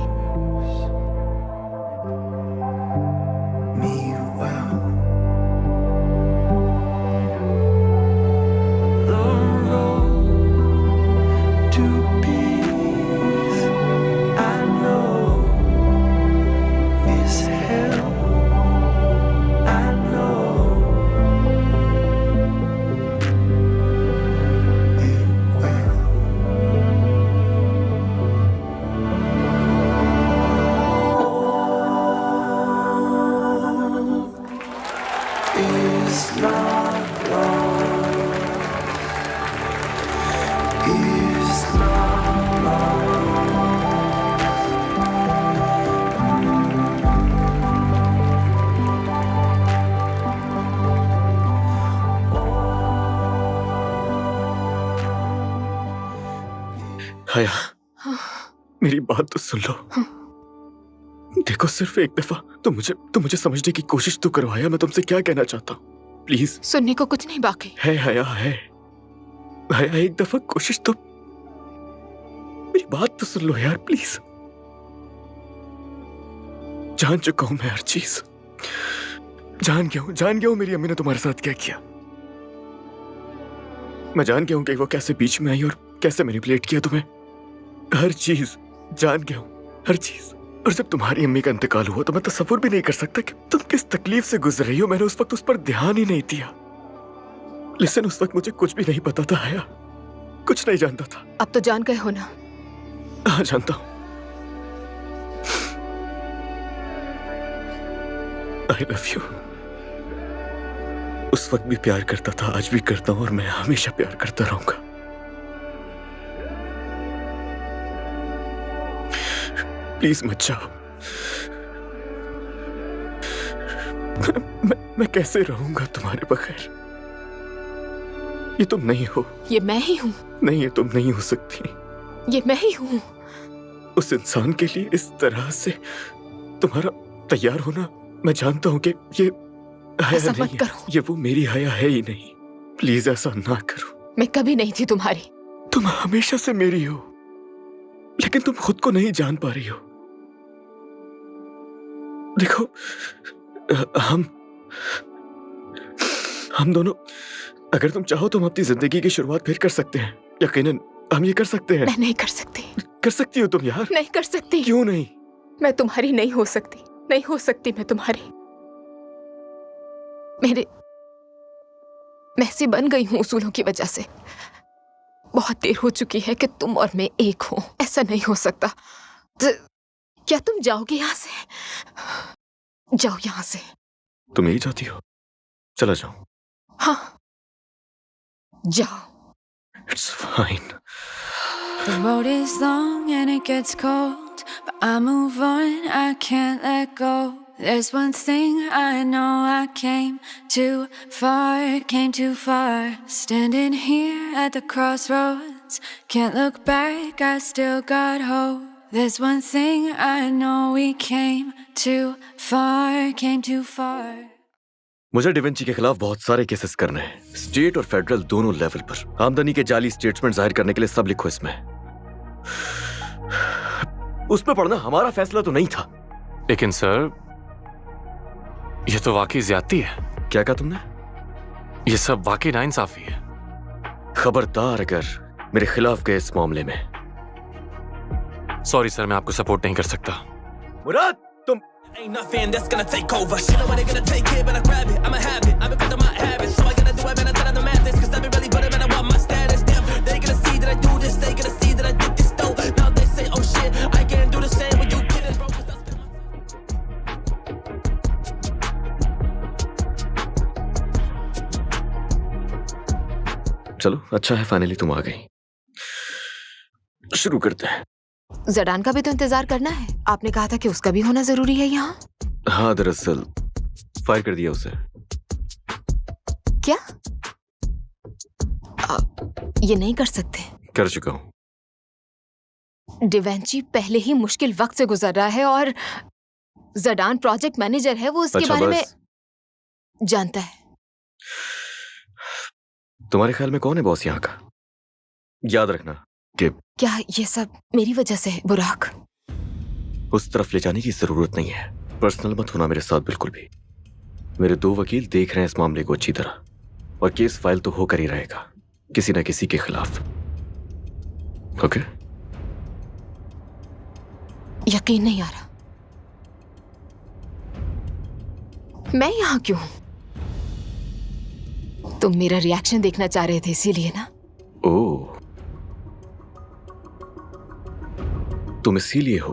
हया, मेरी बात तो सुन लो। देखो, सिर्फ एक दफा तो मुझे समझने की कोशिश तो करो। हया, मैं तुमसे क्या कहना चाहता हूँ, प्लीज। सुनने को कुछ नहीं बाकी है हया, है हया, एक दफा कोशिश तो, मेरी बात तो सुन लो यार, प्लीज। जान चुका हूं मैं हर चीज। जान गया हूं मेरी अम्मी ने तुम्हारे साथ क्या किया। मैं जान गया हूं कि वो कैसे बीच में आई और कैसे मैनिपुलेट किया तुम्हें। हर चीज जान गया हूं, हर चीज। और जब तुम्हारी अम्मी का इंतकाल हुआ तो मैं तसव्वुर भी नहीं कर सकता कि तुम किस तकलीफ से गुजर रही हो। मैंने उस वक्त उस पर ध्यान ही नहीं दिया। लेकिन उस वक्त मुझे कुछ भी नहीं पता था हया, कुछ नहीं जानता था। अब तो जान गए हो ना? हाँ, जानता हूं। I love you. उस वक्त भी प्यार करता था, आज भी करता हूं और मैं हमेशा प्यार करता रहूंगा। प्लीज मत जाओ। मैं कैसे रहूंगा तुम्हारे बगैर? ये तुम नहीं हो। ये मैं ही हूँ। नहीं, ये तुम नहीं हो सकती। ये मैं ही हूँ। उस इंसान के लिए इस तरह से तुम्हारा तैयार होना, मैं जानता हूँ कि ये हया ऐसा नहीं मत है। करो। ये वो मेरी हया है ही नहीं। प्लीज ऐसा ना करो। मैं कभी नहीं थी तुम्हारी। तुम हमेशा से मेरी हो, लेकिन तुम खुद को नहीं जान पा रही हो। देखो, हम दोनों, अगर तुम चाहो तो हम अपनी जिंदगी की शुरुआत फिर कर सकते हैं। यकीनन हम ये कर सकते हैं। मैं नहीं कर सकती। कर सकती हो तुम यार। नहीं कर सकती। क्यों नहीं? मैं तुम्हारी नहीं हो सकती। नहीं हो सकती मैं तुम्हारी। मैं ऐसी बन गई हूं उसूलों की वजह से। बहुत देर हो चुकी है कि तुम और मैं एक हो। ऐसा नहीं हो सकता। क्या तुम जाओगे यहाँ से? जाओ यहाँ से। तुम यही चाहती हो? चला जाओ। हाँ, जाओ। It's fine. The road is long and it gets cold, but I move on, I can't let go. There's one thing I know, I came too far. Standing here at the crossroads, can't look back, I still got hope. There's one thing I know, we came too far. मुझे डिवेंची के खिलाफ बहुत सारे cases करने हैं, state और federal दोनों level पर। आमदनी के जाली स्टेटमेंट जाहिर करने के लिए सब लिखो इसमें। उसमें पढ़ना हमारा फैसला तो नहीं था। लेकिन सर, ये तो वाकई ज्यादती है। क्या कहा तुमने? ये सब वाकई नाइंसाफी है। खबरदार अगर मेरे खिलाफ गए इस मामले में। सॉरी सर, मैं आपको सपोर्ट नहीं कर सकता। मुराद, तुम Ain't nothing that's gonna take over. Shit, know where they gonna take it, but I grab it. I'ma have it. I've been cutting my habits, so I gotta do it, man. I thought I know madness, 'cause I've been really butter, man. I want my status. Damn, they gonna see that I do this. They gonna see that I did this though. Now they say, oh shit, I can't do the same when you get it, bro. 'Cause I spend my चलो, अच्छा है finally तुम आ गई। शुरू करते हैं। जडान का भी तो इंतजार करना है। आपने कहा था कि उसका भी होना जरूरी है यहाँ। हाँ, दरअसल फायर कर दिया उसे। क्या? ये नहीं कर सकते। कर चुका हूँ। डिवेंची पहले ही मुश्किल वक्त से गुजर रहा है और जडान प्रोजेक्ट मैनेजर है, वो इसके अच्छा, बारे बस। में जानता है। तुम्हारे ख्याल में कौन है बॉस यहाँ का? याद रखना कि क्या ये सब मेरी वजह से है बुराक? उस तरफ ले जाने की जरूरत नहीं है। पर्सनल मत होना मेरे साथ बिल्कुल भी। मेरे 2 वकील देख रहे हैं इस मामले को अच्छी तरह, और केस फाइल तो होकर ही रहेगा किसी न किसी के खिलाफ। ओके? यकीन नहीं आ रहा। मैं यहाँ क्यों हूं? तुम मेरा रिएक्शन देखना चाह रहे थे इसीलिए ना? ओह, तुम इसीलिए हो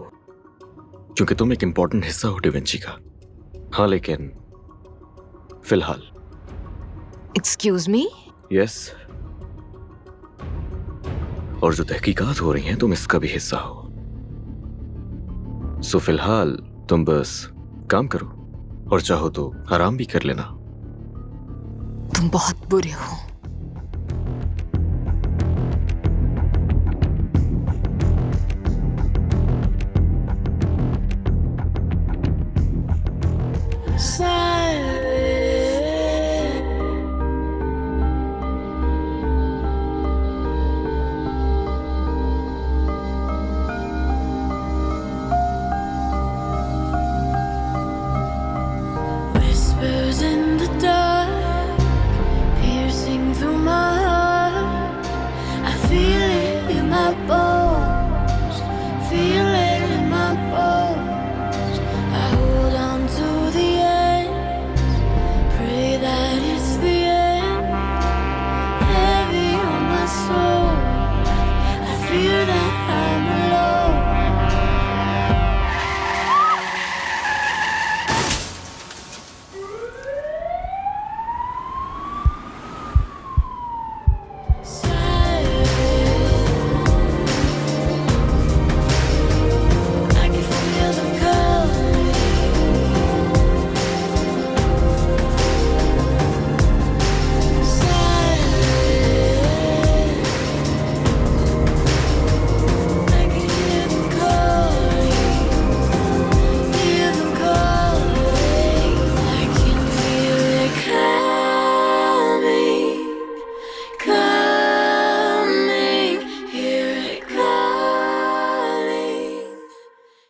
क्योंकि तुम एक इंपॉर्टेंट हिस्सा हो डिवेंची का। हाँ, लेकिन फिलहाल। Excuse me? यस, और जो तहकीकात हो रही हैं तुम इसका भी हिस्सा हो। सो फिलहाल तुम बस काम करो, और चाहो तो आराम भी कर लेना। तुम बहुत बुरे हो।